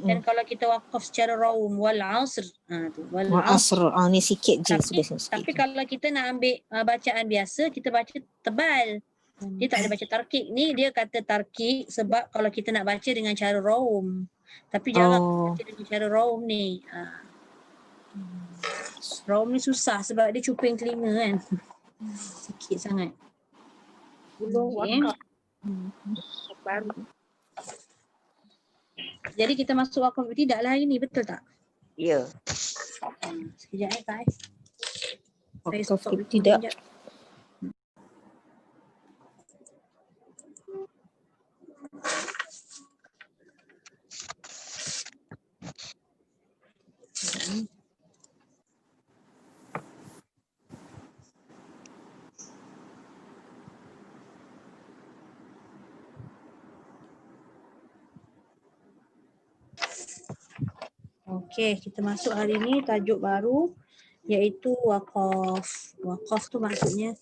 [SPEAKER 1] dan kalau kita wakaf secara raum wal asr. Tu wal asr.
[SPEAKER 3] Ni sikit je sudah.
[SPEAKER 1] Tapi kalau kita nak ambil bacaan biasa, kita baca tebal. Dia tak ada baca tarkik ni, dia kata tarkik sebab kalau kita nak baca dengan cara raum. Tapi jangan baca dengan cara raum ni. Raum ni susah sebab dia cuping telinga kan. Sikit sangat. Okay. Jadi kita masuk wakaf tidaklah hari ni, betul tak?
[SPEAKER 2] Ya.
[SPEAKER 1] Sekejap Kak.
[SPEAKER 3] Wakaf tidak.
[SPEAKER 1] Okey, kita masuk hari ni tajuk baru iaitu waqaf. Waqaf tu maksudnya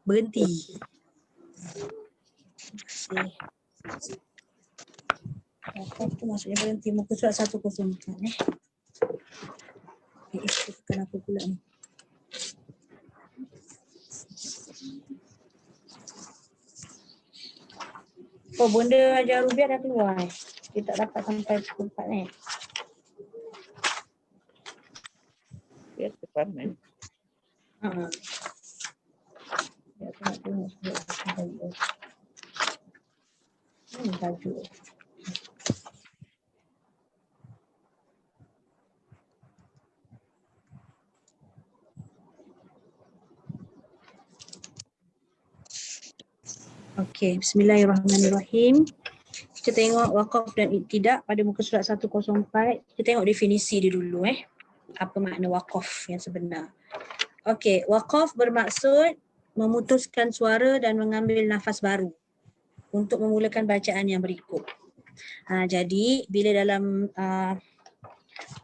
[SPEAKER 1] berhenti. Waqaf tu maksudnya berhenti. Muka surat 104 kenapa pula ni? Oh, benda ajar rubiah dah keluar Kita tak dapat sampai pukul 4 ni.
[SPEAKER 2] Ya, department.
[SPEAKER 1] Ya, aku nak tengok sebab ini tajuk. Okey, bismillahirrahmanirrahim. Kita tengok waqaf dan ibtidak pada muka surat 104. Kita tengok definisi dia dulu Apa makna waqaf yang sebenar. Okey, waqaf bermaksud memutuskan suara dan mengambil nafas baru untuk memulakan bacaan yang berikut. Jadi bila dalam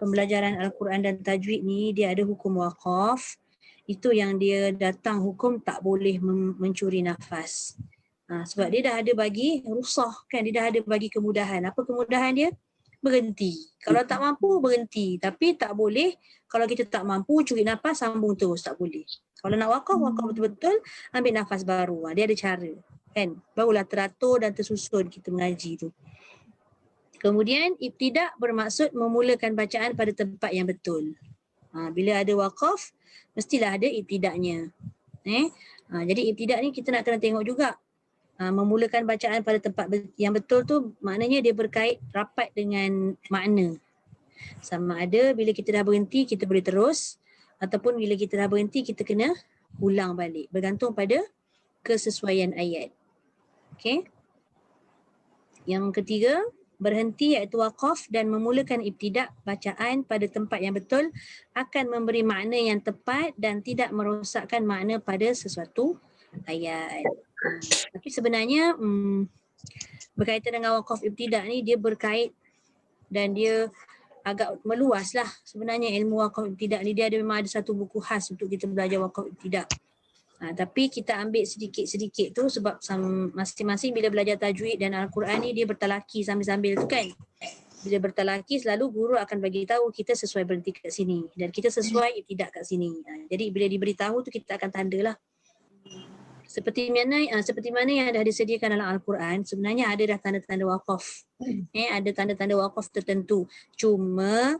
[SPEAKER 1] pembelajaran Al-Quran dan tajwid ni dia ada hukum waqaf, itu yang dia datang hukum tak boleh mencuri nafas. Sebab dia dah ada bagi rusah kan, dia dah ada bagi kemudahan. Apa kemudahan dia? Berhenti. Kalau tak mampu berhenti, tapi tak boleh kalau kita tak mampu curi nafas sambung terus, tak boleh. Kalau nak waqaf betul-betul, ambil nafas baru. Dia ada cara kan. Barulah teratur dan tersusun kita mengaji tu. Kemudian ibtidak bermaksud memulakan bacaan pada tempat yang betul. Bila ada waqaf, mestilah ada ibtidaknya. Jadi ibtidak ni kita nak kena tengok juga. Memulakan bacaan pada tempat yang betul tu maknanya dia berkait rapat dengan makna. Sama ada bila kita dah berhenti kita boleh terus, ataupun bila kita dah berhenti kita kena ulang balik. Bergantung pada kesesuaian ayat. Okey. Yang ketiga, berhenti iaitu waqaf dan memulakan ibtidak bacaan pada tempat yang betul akan memberi makna yang tepat dan tidak merosakkan makna pada sesuatu ayat. Tapi sebenarnya berkaitan dengan waqaf ibtidak ni dia berkait dan dia agak meluas lah. Sebenarnya ilmu waqaf ibtidak ni dia memang ada satu buku khas untuk kita belajar waqaf ibtidak. Tapi kita ambil sedikit-sedikit tu sebab masing-masing bila belajar tajwid dan Al-Quran ni dia bertalaki sambil-sambil tu kan. Bila bertalaki selalu guru akan bagi tahu kita sesuai berhenti kat sini dan kita sesuai ibtidak kat sini. Jadi bila diberitahu tu kita akan tandalah. Seperti mana yang dah disediakan dalam Al-Quran, sebenarnya ada dah tanda-tanda waqaf. Ada tanda-tanda waqaf tertentu. Cuma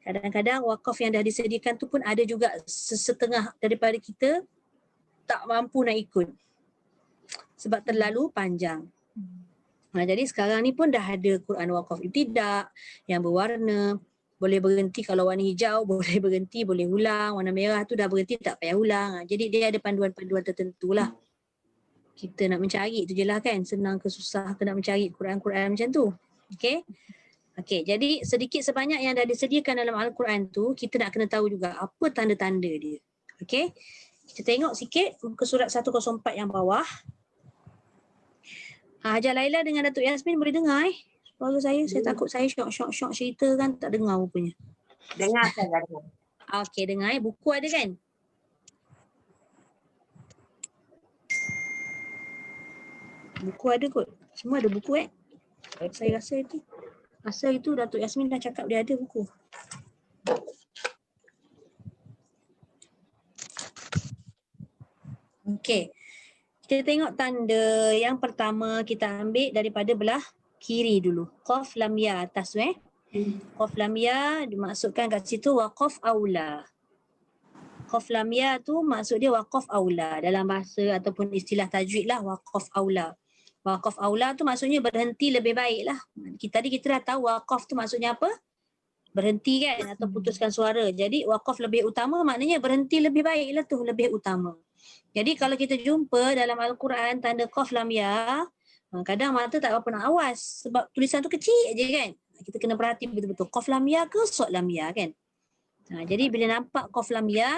[SPEAKER 1] kadang-kadang waqaf yang dah disediakan tu pun ada juga setengah daripada kita tak mampu nak ikut. Sebab terlalu panjang. Jadi sekarang ni pun dah ada Quran waqaf ibtidak yang berwarna. Boleh berhenti kalau warna hijau, boleh berhenti, boleh ulang. Warna merah tu dah berhenti tak payah ulang. Jadi dia ada panduan-panduan tertentu lah. Kita nak mencari tu je lah kan. Senang ke susah ke nak mencari Quran-Quran macam tu. Okay. Jadi sedikit sebanyak yang dah disediakan dalam Al-Quran tu, kita nak kena tahu juga apa tanda-tanda dia. Okay. Kita tengok sikit muka surat 104 yang bawah. Hajar Laila dengan Datuk Yasmin boleh dengar suara saya takut saya syok cerita kan tak dengar rupanya.
[SPEAKER 8] Dengar kan?
[SPEAKER 1] Okey, dengar buku ada kan? Buku ada kot. Semua ada buku Saya rasa itu. Asal itu Datuk Yasmin dah cakap dia ada buku. Okey. Kita tengok tanda yang pertama kita ambil daripada belah kiri dulu. Qaf lam ya atas Qaf lam ya dimaksudkan kat situ waqaf aula. Qaf lam ya tu maksud dia waqaf aula dalam bahasa ataupun istilah tajwid lah waqaf aula. Waqaf aula tu maksudnya berhenti lebih baik lah. Tadi kita dah tahu waqaf tu maksudnya apa? Berhenti kan atau putuskan suara. Jadi waqaf lebih utama maknanya berhenti lebih baik lah tu, lebih utama. Jadi kalau kita jumpa dalam Al-Quran tanda qaf lam ya, kadang mata tak apa nak awas sebab tulisan tu kecil je kan. Kita kena perhati betul-betul qaf lam ya ke sod lam ya kan. Jadi bila nampak qaf lam ya,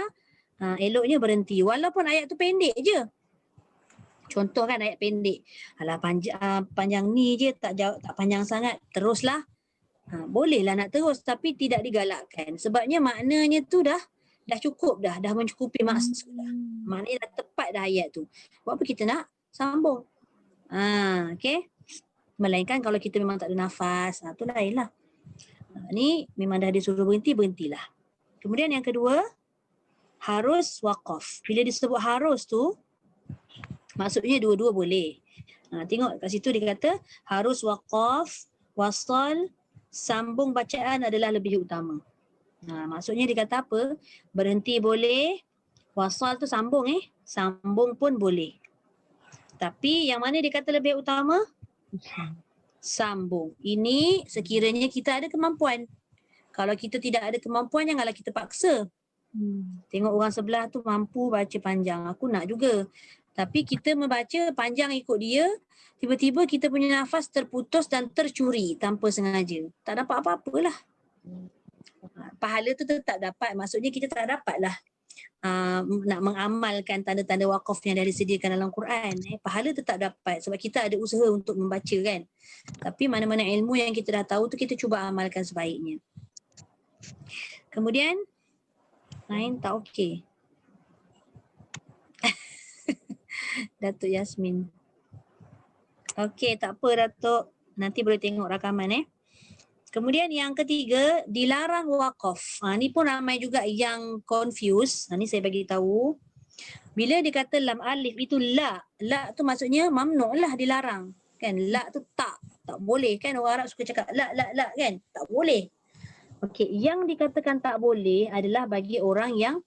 [SPEAKER 1] eloknya berhenti walaupun ayat tu pendek je. Contoh kan ayat pendek. Alah panjang ni je tak panjang sangat. Teruslah. Bolehlah nak terus tapi tidak digalakkan. Sebabnya maknanya tu dah cukup dah mencukupi maksud dah. Maknanya dah tepat dah ayat tu. Buat apa kita nak sambung? Okay. Melainkan kalau kita memang tak ada nafas, tu lainlah. Ni memang dah disuruh berhentilah. Kemudian yang kedua, harus waqaf. Bila disebut harus tu, maksudnya dua-dua boleh. Tengok kat situ dia kata harus waqaf, wasal, sambung bacaan adalah lebih utama. Maksudnya dia kata apa? Berhenti boleh, wasal tu sambung sambung pun boleh. Tapi yang mana dia kata lebih utama? Sambung. Ini sekiranya kita ada kemampuan. Kalau kita tidak ada kemampuan janganlah kita paksa. Tengok orang sebelah tu mampu baca panjang. Aku nak juga. Tapi kita membaca panjang ikut dia, tiba-tiba kita punya nafas terputus dan tercuri tanpa sengaja. Tak dapat apa-apalah. Pahala tu tetap dapat. Maksudnya kita tak dapatlah nak mengamalkan tanda-tanda wakaf yang dah disediakan dalam Quran. Pahala tetap dapat sebab kita ada usaha untuk membaca kan. Tapi mana-mana ilmu yang kita dah tahu tu kita cuba amalkan sebaiknya. Kemudian lain tak okey. Datuk Yasmin. Okey, tak apa Datuk. Nanti boleh tengok rakaman Kemudian yang ketiga, dilarang wakaf. Ni pun ramai juga yang confuse. Ni saya bagi tahu. Bila dia kata lam alif itu la. La tu maksudnya mamnu' lah, dilarang. Kan la tu tak boleh kan, orang Arab suka cakap la kan. Tak boleh. Okey, yang dikatakan tak boleh adalah bagi orang yang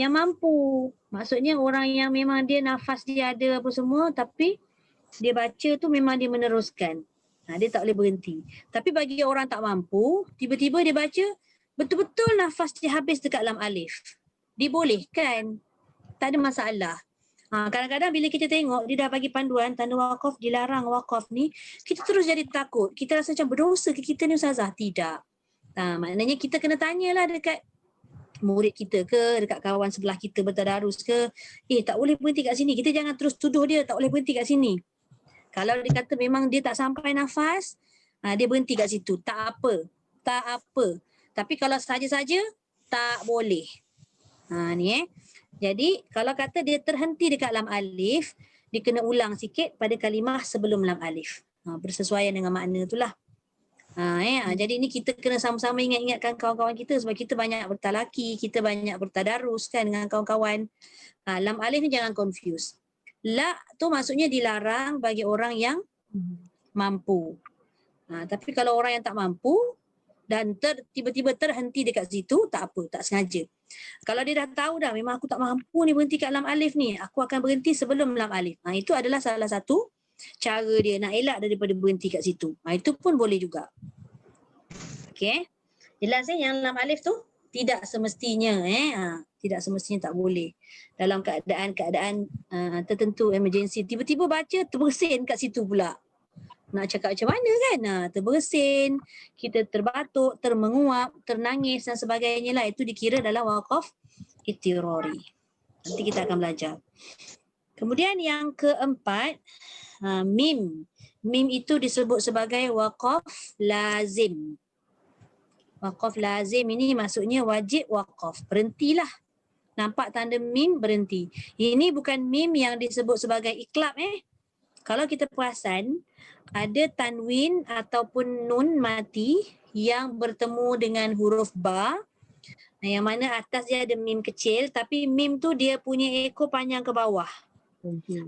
[SPEAKER 1] mampu. Maksudnya orang yang memang dia nafas dia ada apa semua tapi dia baca tu memang dia meneruskan. Dia tak boleh berhenti. Tapi bagi orang tak mampu, tiba-tiba dia baca betul-betul nafas dia habis dekat lam alif. Dibolehkan. Tak ada masalah. Kadang-kadang bila kita tengok dia dah bagi panduan tanda wakaf, dilarang wakaf ni, kita terus jadi takut. Kita rasa macam berdosa ke kita ni Ustazah? Tidak. Maknanya kita kena tanyalah dekat murid kita ke, dekat kawan sebelah kita bertadarus ke, tak boleh berhenti kat sini. Kita jangan terus tuduh dia tak boleh berhenti kat sini. Kalau dia kata memang dia tak sampai nafas, dia berhenti kat situ. Tak apa. Tapi kalau saja-saja, tak boleh. Jadi kalau kata dia terhenti dekat lam alif, dia kena ulang sikit pada kalimah sebelum lam alif. Bersesuaian dengan makna itulah. Jadi ni kita kena sama-sama ingat-ingatkan kawan-kawan kita sebab kita banyak bertalaki, kita banyak bertadarus kan dengan kawan-kawan. Lam alif ni jangan confuse. La tu maksudnya dilarang bagi orang yang mampu. Tapi kalau orang yang tak mampu dan tiba-tiba terhenti dekat situ, tak apa, tak sengaja. Kalau dia dah tahu dah memang aku tak mampu ni berhenti kat lam alif ni, aku akan berhenti sebelum lam alif. Itu adalah salah satu cara dia nak elak daripada berhenti kat situ. Itu pun boleh juga. Okey. Jelas yang lam alif tu tidak semestinya tidak semestinya tak boleh. Dalam keadaan tertentu emergency, tiba-tiba baca terbersin kat situ pula. Nak cakap macam mana kan? Terbersin, kita terbatuk, termenguap, ternangis dan sebagainya lah. Itu dikira dalam wakaf ittirari. Nanti kita akan belajar. Kemudian yang keempat, mim. Mim itu disebut sebagai wakaf lazim. Wakaf lazim ini maksudnya wajib wakaf. Berhentilah. Nampak tanda mim, berhenti. Ini bukan mim yang disebut sebagai iklab Kalau kita perasan, ada tanwin ataupun nun mati yang bertemu dengan huruf ba. Yang mana atas dia ada mim kecil tapi mim tu dia punya ekor panjang ke bawah.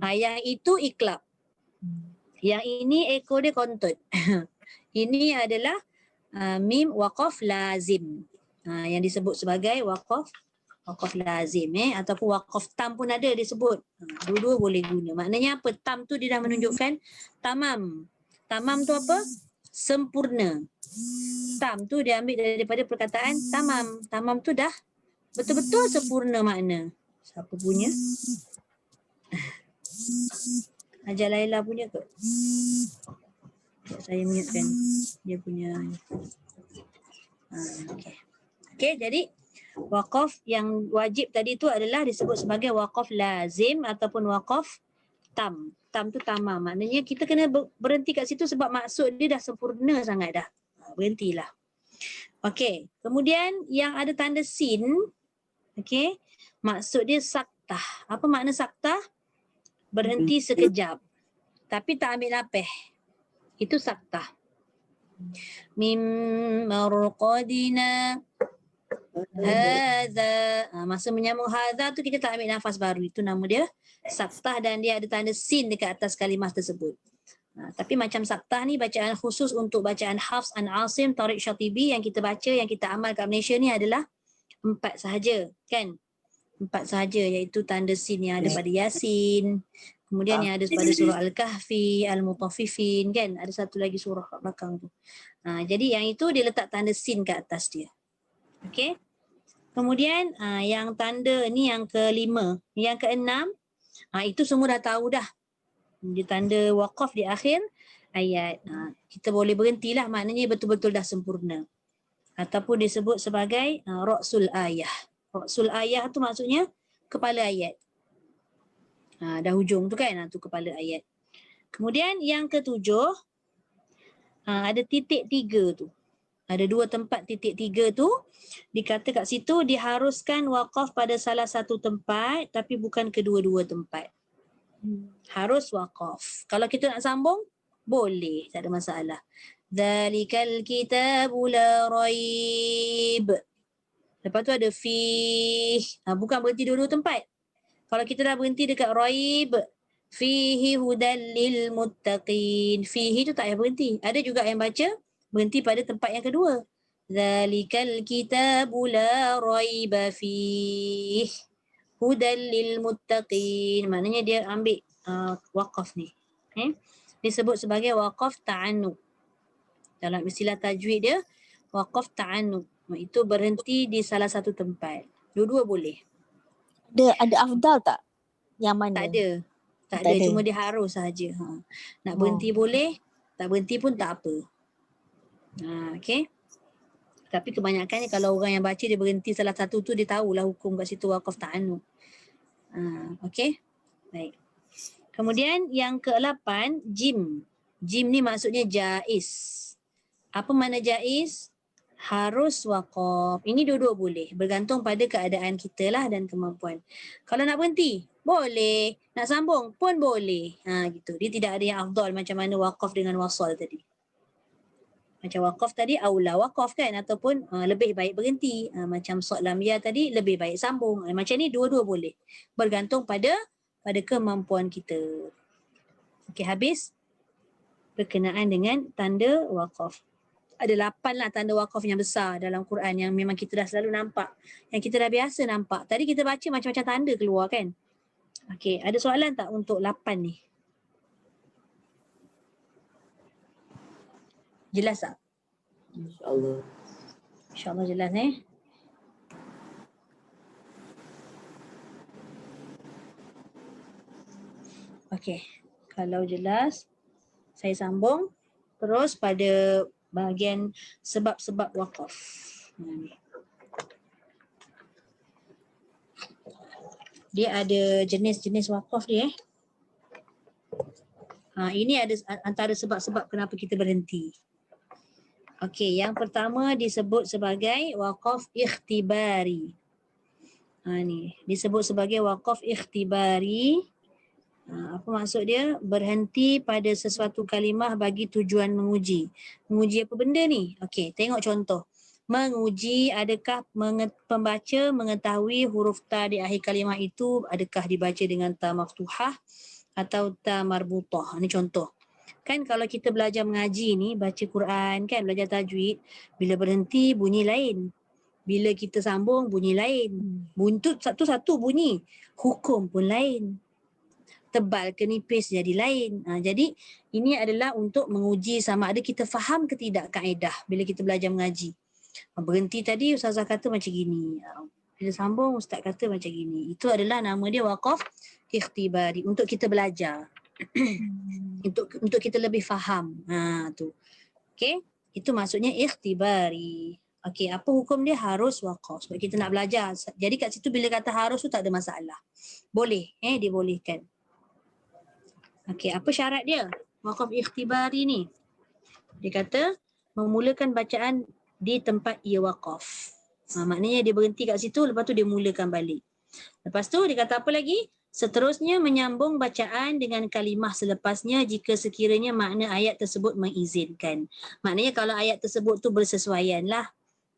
[SPEAKER 1] Yang itu iklab. Yang ini ekor dia kontut. Ini adalah mim waqaf lazim. Yang disebut sebagai waqaf lazim ataupun waqaf tam pun ada disebut. Dua-dua boleh guna. Maknanya apa? Tam tu dia dah menunjukkan tamam. Tamam tu apa? Sempurna. Tam tu dia ambil daripada perkataan tamam. Tamam tu dah betul-betul sempurna makna. Siapa punya? Hajar Laila punya ke? Saya ingatkan dia punya. Okey, jadi wakaf yang wajib tadi tu adalah disebut sebagai wakaf lazim ataupun wakaf tam. Tam tu tamam. Maknanya kita kena berhenti kat situ sebab maksud dia dah sempurna sangat dah. Berhentilah. Okey, kemudian yang ada tanda sin, okey, maksud dia saktah. Apa makna saktah? Berhenti sekejap. Tapi tak ambil napih. Itu saktah. Mim marqadina hadza. Masa menyambung hadza tu kita tak ambil nafas baru. Itu nama dia saktah dan dia ada tanda sin dekat atas kalimah tersebut. Tapi macam saktah ni bacaan khusus untuk bacaan Hafs an Asim, Tariq Syatibi yang kita baca, yang kita amal kat Malaysia ni adalah 4 sahaja kan. 4 sahaja iaitu tanda sin yang ada pada Yasin. Kemudian yang ada pada surah Al-Kahfi, Al-Mutaffifin kan. Ada satu lagi surah kat belakang tu. Jadi yang itu dia letak tanda sin kat atas dia. Okey. Kemudian yang tanda ni yang kelima. Yang keenam, Itu semua dah tahu dah. Dia tanda waqaf di akhir ayat. Kita boleh berhentilah, maknanya betul-betul dah sempurna. Ataupun disebut sebagai ra'sul ayah. Ra'sul ayah tu maksudnya kepala ayat. Dah hujung tu kan, tu kepala ayat. Kemudian yang ketujuh, ada titik 3 tu. Ada 2 tempat titik 3 tu, dikata kat situ diharuskan waqaf pada salah satu tempat tapi bukan kedua-dua tempat. Harus waqaf. Kalau kita nak sambung, boleh, tak ada masalah. Dzalikal kitabu la raib. Lepas tu ada fih. Bukan berhenti dua-dua tempat. Kalau kita dah berhenti dekat raib, fihi hudal lil muttaqin. Fihi tu tak payah berhenti. Ada juga yang baca berhenti pada tempat yang kedua. Dzalikal kitabu la raiba fih hudal lil muttaqin. Maknanya dia ambil waqaf ni. Disebut sebagai waqaf ta'annu. Dalam istilah tajwid dia, waqaf ta'annu. Itu berhenti di salah satu tempat. Dua-dua boleh.
[SPEAKER 3] Ada afdal tak? Yang mana?
[SPEAKER 1] Tak ada. Tak ada. Cuma dia harus sahaja. Nak berhenti boleh, tak berhenti pun tak apa. Okay. Tapi kebanyakannya kalau orang yang baca dia berhenti salah satu tu, dia tahulah hukum kat situ waqaf ta'annu. Okay. Baik. Kemudian yang ke-8, jim. Jim ni maksudnya jaiz. Apa makna jaiz? Harus waqaf. Ini dua-dua boleh. Bergantung pada keadaan kita lah dan kemampuan. Kalau nak berhenti, boleh. Nak sambung pun boleh. Gitu. Dia tidak ada yang afdal macam mana waqaf dengan wasal tadi. Macam waqaf tadi, aula waqaf kan? Ataupun lebih baik berhenti. Macam sod lam ya tadi, lebih baik sambung. Macam ni dua-dua boleh. Bergantung pada kemampuan kita. Okey, habis berkenaan dengan tanda waqaf. Ada 8 lah tanda waqaf yang besar dalam Quran yang memang kita dah selalu nampak. Yang kita dah biasa nampak. Tadi kita baca macam-macam tanda keluar kan? Okey, ada soalan tak untuk 8 ni? Jelas tak?
[SPEAKER 5] InsyaAllah.
[SPEAKER 1] InsyaAllah jelas Okey, kalau jelas saya sambung terus pada bahagian sebab-sebab waqaf. Dia ada jenis-jenis waqaf dia. Ini ada antara sebab-sebab kenapa kita berhenti. Okey, yang pertama disebut sebagai waqaf ikhtibari. Ni disebut sebagai waqaf ikhtibari. Apa maksud dia? Berhenti pada sesuatu kalimah bagi tujuan menguji. Menguji apa benda ni? Okey, tengok contoh. Menguji adakah pembaca mengetahui huruf ta di akhir kalimah itu adakah dibaca dengan ta maftuhah atau ta marbutah. Ini contoh. Kan kalau kita belajar mengaji ni, baca Quran kan, belajar tajwid, bila berhenti bunyi lain. Bila kita sambung bunyi lain. Buntut satu-satu bunyi. Hukum pun lain. Tebal ke nipis jadi lain. Jadi ini adalah untuk menguji sama ada kita faham ke tidak kaedah bila kita belajar mengaji. Berhenti tadi ustazah kata macam gini. Bila sambung ustaz kata macam gini. Itu adalah nama dia waqaf ikhtibari untuk kita belajar. untuk kita lebih faham. Tu. Okey, itu maksudnya ikhtibari. Okey, apa hukum dia? Harus waqaf sebab kita nak belajar. Jadi kat situ bila kata harus tu tak ada masalah. Boleh, dibolehkan. Okey, apa syarat dia? Waqaf ikhtibari ni. Dia kata memulakan bacaan di tempat ia waqaf. Maknanya dia berhenti kat situ, lepas tu dia mulakan balik. Lepas tu dia kata apa lagi? Seterusnya menyambung bacaan dengan kalimah selepasnya jika sekiranya makna ayat tersebut mengizinkan. Maknanya kalau ayat tersebut tu bersesuaian lah.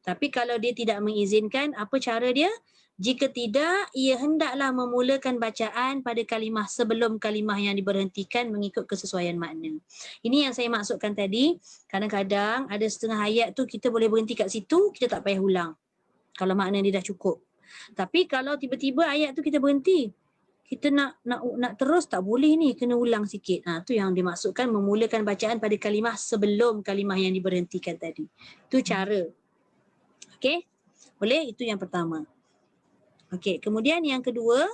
[SPEAKER 1] Tapi kalau dia tidak mengizinkan, apa cara dia? Jika tidak, ia hendaklah memulakan bacaan pada kalimah sebelum kalimah yang diberhentikan mengikut kesesuaian makna. Ini yang saya maksudkan tadi. Kadang-kadang ada setengah ayat tu kita boleh berhenti kat situ, kita tak payah ulang. Kalau makna dia dah cukup. Tapi kalau tiba-tiba ayat tu kita berhenti, kita nak terus tak boleh ni, kena ulang sikit. Tu yang dimaksudkan memulakan bacaan pada kalimah sebelum kalimah yang diberhentikan tadi. Itu cara. Okey? Boleh? Itu yang pertama. Okey, kemudian yang kedua,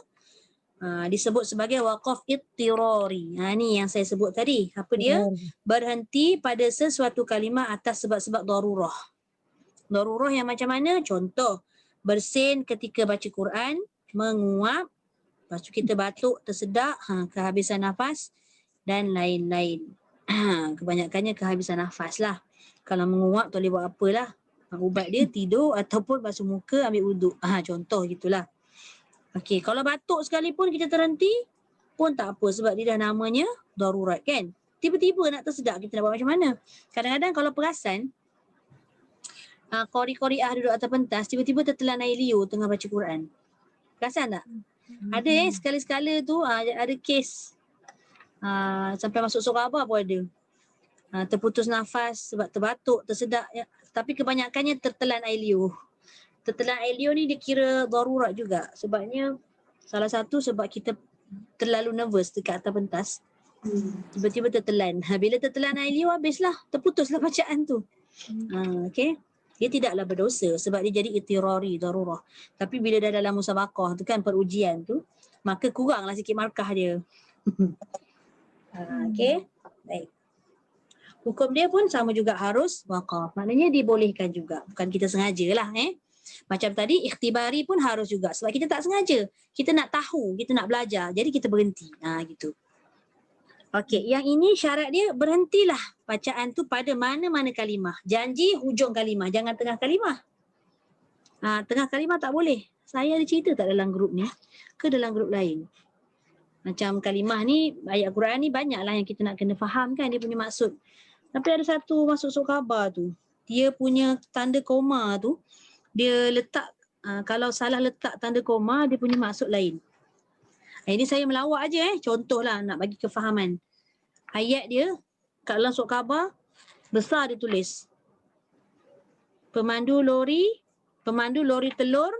[SPEAKER 1] disebut sebagai waqaf ittirari. Ni yang saya sebut tadi. Apa dia? Berhenti pada sesuatu kalimah atas sebab-sebab darurah. Darurah yang macam mana? Contoh, bersin ketika baca Quran, menguap, lepas tu kita batuk, tersedak, kehabisan nafas dan lain-lain. Kebanyakannya kehabisan nafas lah. Kalau menguap tak boleh buat apalah. Ubat dia tidur ataupun basuh muka, ambil wuduk. Contoh gitulah. Okey, kalau batuk sekalipun kita terhenti pun tak apa sebab dia dah namanya darurat kan. Tiba-tiba nak tersedak kita nak buat macam mana? Kadang-kadang kalau perasan qori-qoriah duduk atas pentas tiba-tiba tertelan air liur tengah baca Quran. Perasan tak? Ada sekali-sekala tu ada kes sampai masuk surah apa pun ada. Terputus nafas sebab terbatuk, tersedak. Tapi kebanyakannya tertelan air liur. Tertelan air liur ni dia kira darurat juga. Sebabnya salah satu sebab kita terlalu nervous dekat atas pentas. Tiba-tiba tertelan. Bila tertelan air liur habislah. Terputuslah bacaan tu. Okay. Dia tidaklah berdosa sebab dia jadi ittirari, darurah. Tapi bila dah dalam musabaqah tu kan, perujian tu, maka kuranglah sikit markah dia. Okay. Baik. Hukum dia pun sama juga harus waqaf. Maknanya dibolehkan juga. Bukan kita sengajalah. Macam tadi ikhtibari pun harus juga. Sebab kita tak sengaja. Kita nak tahu, kita nak belajar. Jadi kita berhenti. Gitu. Okey, yang ini syarat dia berhentilah bacaan tu pada mana-mana kalimah. Janji hujung kalimah, jangan tengah kalimah. Tengah kalimah tak boleh. Saya ada cerita tak dalam grup ni ke dalam grup lain? Macam kalimah ni, ayat Quran ni banyaklah yang kita nak kena faham kan dia punya maksud. Tapi ada satu masuk surah khabar tu, dia punya tanda koma tu, dia letak, kalau salah letak tanda koma, dia punya maksud lain. Ini saya melawak aja contohlah nak bagi kefahaman. Ayat dia kat dalam surah khabar besar dia tulis pemandu lori telur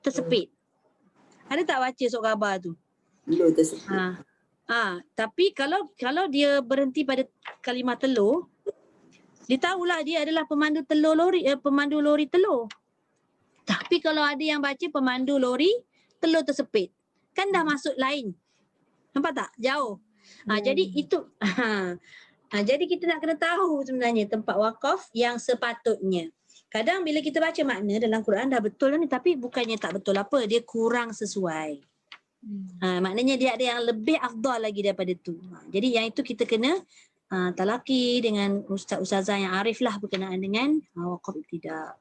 [SPEAKER 1] tersepit. Ada tak baca surah khabar tu?
[SPEAKER 5] Telur tersepit.
[SPEAKER 1] Tapi kalau dia berhenti pada kalimah telur, dia tahulah dia adalah pemandu lori telur. Tapi kalau ada yang baca pemandu lori telur tersepit, kan dah maksud lain. Nampak tak? Jauh. Jadi itu jadi kita nak kena tahu sebenarnya tempat wakaf yang sepatutnya. Kadang bila kita baca makna dalam Quran dah betul ni, tapi bukannya tak betul apa, dia kurang sesuai. Maknanya dia ada yang lebih afdal lagi daripada tu. Jadi yang itu kita kena talaki dengan ustaz-ustazah yang arif lah berkenaan dengan wakaf ibtidah.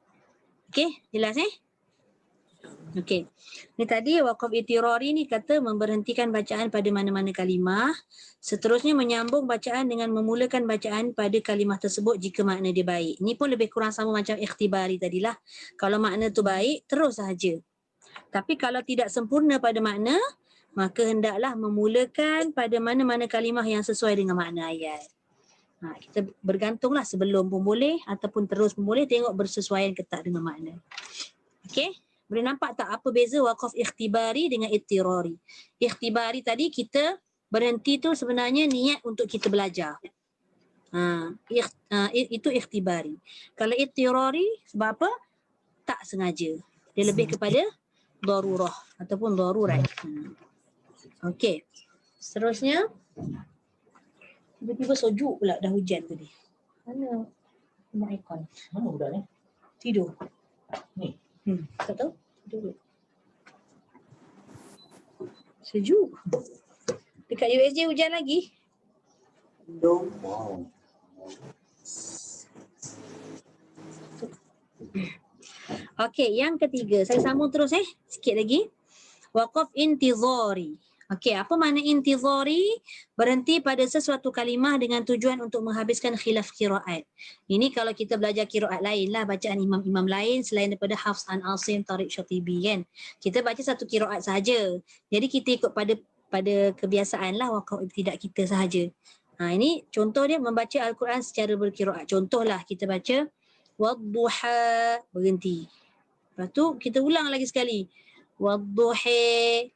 [SPEAKER 1] Okey, jelas Okey. Ni tadi waqaf ittirari ni kata memberhentikan bacaan pada mana-mana kalimah. Seterusnya menyambung bacaan dengan memulakan bacaan pada kalimah tersebut jika makna dia baik. Ni pun lebih kurang sama macam ikhtibari tadilah. Kalau makna tu baik, terus sahaja. Tapi kalau tidak sempurna pada makna, maka hendaklah memulakan pada mana-mana kalimah yang sesuai dengan makna ayat. Kita bergantunglah sebelum pun boleh ataupun terus pun boleh, tengok bersesuaian ke tak dengan makna. Okey? Boleh nampak tak apa beza waqaf ikhtibari dengan ittirari? Ikhtibari tadi kita berhenti tu sebenarnya niat untuk kita belajar. Itu ikhtibari. Kalau ittirari sebab apa? Tak sengaja. Dia lebih kepada darurah ataupun darurat. Okey. Seterusnya tiba-tiba sejuk pula dah hujan tadi. Mana aircon?
[SPEAKER 9] Mana budak ni?
[SPEAKER 1] Tidur.
[SPEAKER 9] Ni.
[SPEAKER 1] Tak tahu. Tidur. Sejuk. Dekat USJ hujan lagi.
[SPEAKER 5] Belum.
[SPEAKER 9] Wow.
[SPEAKER 1] Okey, yang ketiga. Saya sambung terus sikit lagi. Waqaf intizari. Okey, apa makna intizari? Berhenti pada sesuatu kalimah dengan tujuan untuk menghabiskan khilaf qiraat. Ini kalau kita belajar qiraat lain lah, bacaan imam-imam lain selain daripada Hafs an Asim, Tariq Syatibi kan. Kita baca satu qiraat sahaja. Jadi kita ikut pada kebiasaan lah waqaf ibtidak kita sahaja. Ini contoh dia membaca Al-Quran secara berqiraat. Contohlah kita baca wadduha, berhenti. Lepas tu kita ulang lagi sekali. Wadduha.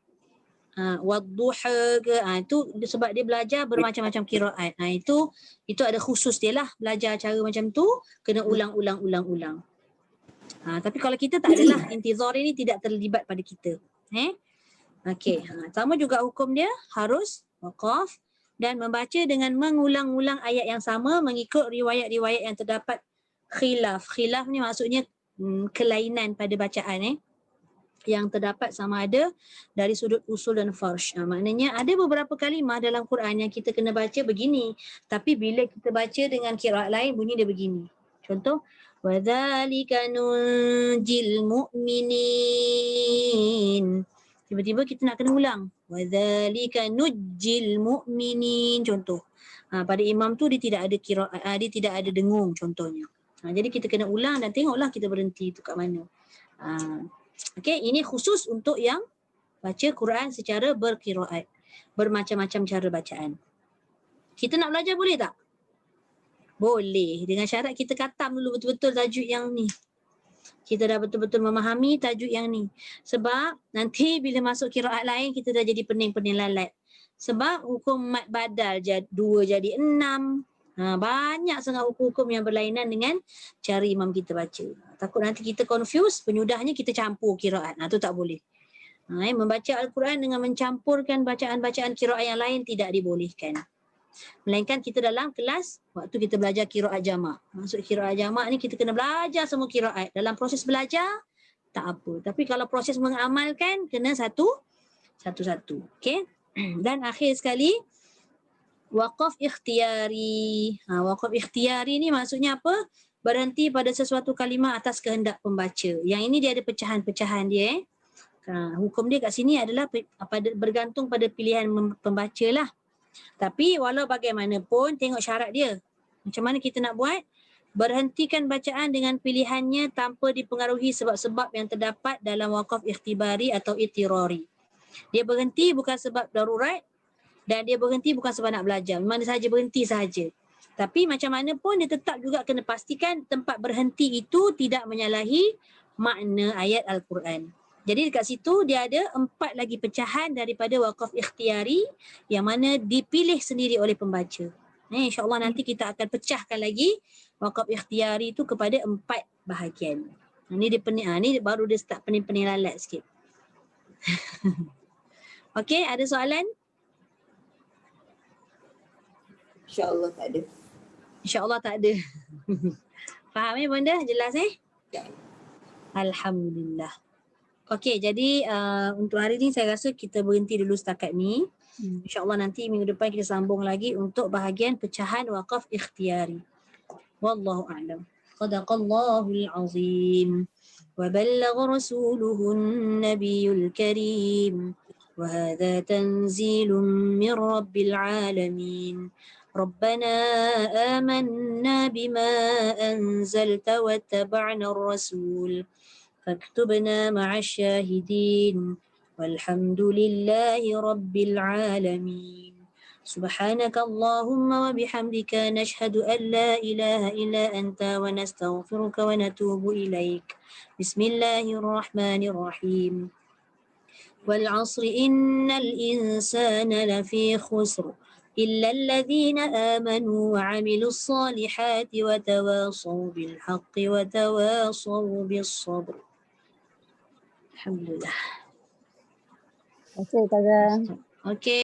[SPEAKER 1] Wadduha ke, itu sebab dia belajar bermacam-macam qiraat. Itu ada khusus dia lah, belajar cara macam tu kena ulang. Tapi kalau kita tak adalah intizar ini tidak terlibat pada kita. Okey, sama juga hukum dia harus waqaf dan membaca dengan mengulang-ulang ayat yang sama mengikut riwayat-riwayat yang terdapat khilaf. Khilaf ni maksudnya kelainan pada bacaan yang terdapat sama ada dari sudut usul dan farsh. Maknanya ada beberapa kalimah dalam Quran yang kita kena baca begini, tapi bila kita baca dengan qiraat lain bunyi dia begini. Contoh, wadzalika nunjil mu'minin. Tiba-tiba kita nak kena ulang. Wadzalika nujjil mu'minin, contoh. Pada imam tu dia tidak ada qiraat, dia tidak ada dengung contohnya. Jadi kita kena ulang dan tengoklah kita berhenti tu kat mana. Okey, ini khusus untuk yang baca Quran secara berqiraat. Bermacam-macam cara bacaan. Kita nak belajar boleh tak? Boleh. Dengan syarat kita khatam dulu betul-betul tajuk yang ni. Kita dah betul-betul memahami tajuk yang ni. Sebab nanti bila masuk qiraat lain kita dah jadi pening-pening lalat. Sebab hukum mat badal 2 jadi 6. Banyak sangat hukum-hukum yang berlainan dengan cara imam kita baca. Takut nanti kita confuse, penyudahnya kita campur qiraat. Tu tak boleh. Membaca Al-Quran dengan mencampurkan bacaan-bacaan qiraat yang lain tidak dibolehkan. Melainkan kita dalam kelas, waktu kita belajar qiraat jamak. Maksud qiraat jamak ni kita kena belajar semua qiraat. Dalam proses belajar, tak apa. Tapi kalau proses mengamalkan, kena satu-satu. Okay? Dan akhir sekali, waqaf ikhtiyari. Waqaf ikhtiyari ni maksudnya apa? Berhenti pada sesuatu kalimah atas kehendak pembaca. Yang ini dia ada pecahan-pecahan dia. Hukum dia kat sini adalah bergantung pada pilihan pembaca lah. Tapi walau bagaimanapun tengok syarat dia. Macam mana kita nak buat? Berhentikan bacaan dengan pilihannya tanpa dipengaruhi sebab-sebab yang terdapat dalam waqaf ikhtibari atau itirari. Dia berhenti bukan sebab darurat dan dia berhenti bukan sebab nak belajar. Mana saja berhenti sahaja. Tapi macam mana pun dia tetap juga kena pastikan tempat berhenti itu tidak menyalahi makna ayat Al-Quran. Jadi dekat situ dia ada 4 lagi pecahan daripada waqaf ikhtiyari yang mana dipilih sendiri oleh pembaca. InsyaAllah nanti kita akan pecahkan lagi waqaf ikhtiyari itu kepada 4 bahagian. Ni baru dia start pening-pening lalat sikit. Okey, ada soalan?
[SPEAKER 5] InsyaAllah tak ada.
[SPEAKER 1] InsyaAllah tak ada. Faham benda? Jelas
[SPEAKER 5] Ya.
[SPEAKER 1] Alhamdulillah. Okey, jadi untuk hari ni saya rasa kita berhenti dulu setakat ni. InsyaAllah nanti minggu depan kita sambung lagi untuk bahagian pecahan waqaf ikhtiyari. Wallahu a'lam. Sadaqallahul azim. Wa ballagha rasuluhun nabiyul karim. Wa hadha tanzilun min rabbil alamin. ربنا آمنا بما أنزلت واتبعنا الرسول فاكتبنا مع الشاهدين والحمد لله رب العالمين سبحانك اللهم وبحمدك نشهد أن لا إله إلا أنت ونستغفرك ونتوب إليك بسم الله الرحمن الرحيم والعصر إن الإنسان لفي خسر إلا الذين آمنوا وعملوا الصالحات وتواصوا بالحق وتواصوا بالصبر. الحمد لله.
[SPEAKER 6] Terima kasih, Ustazah.
[SPEAKER 1] Okay.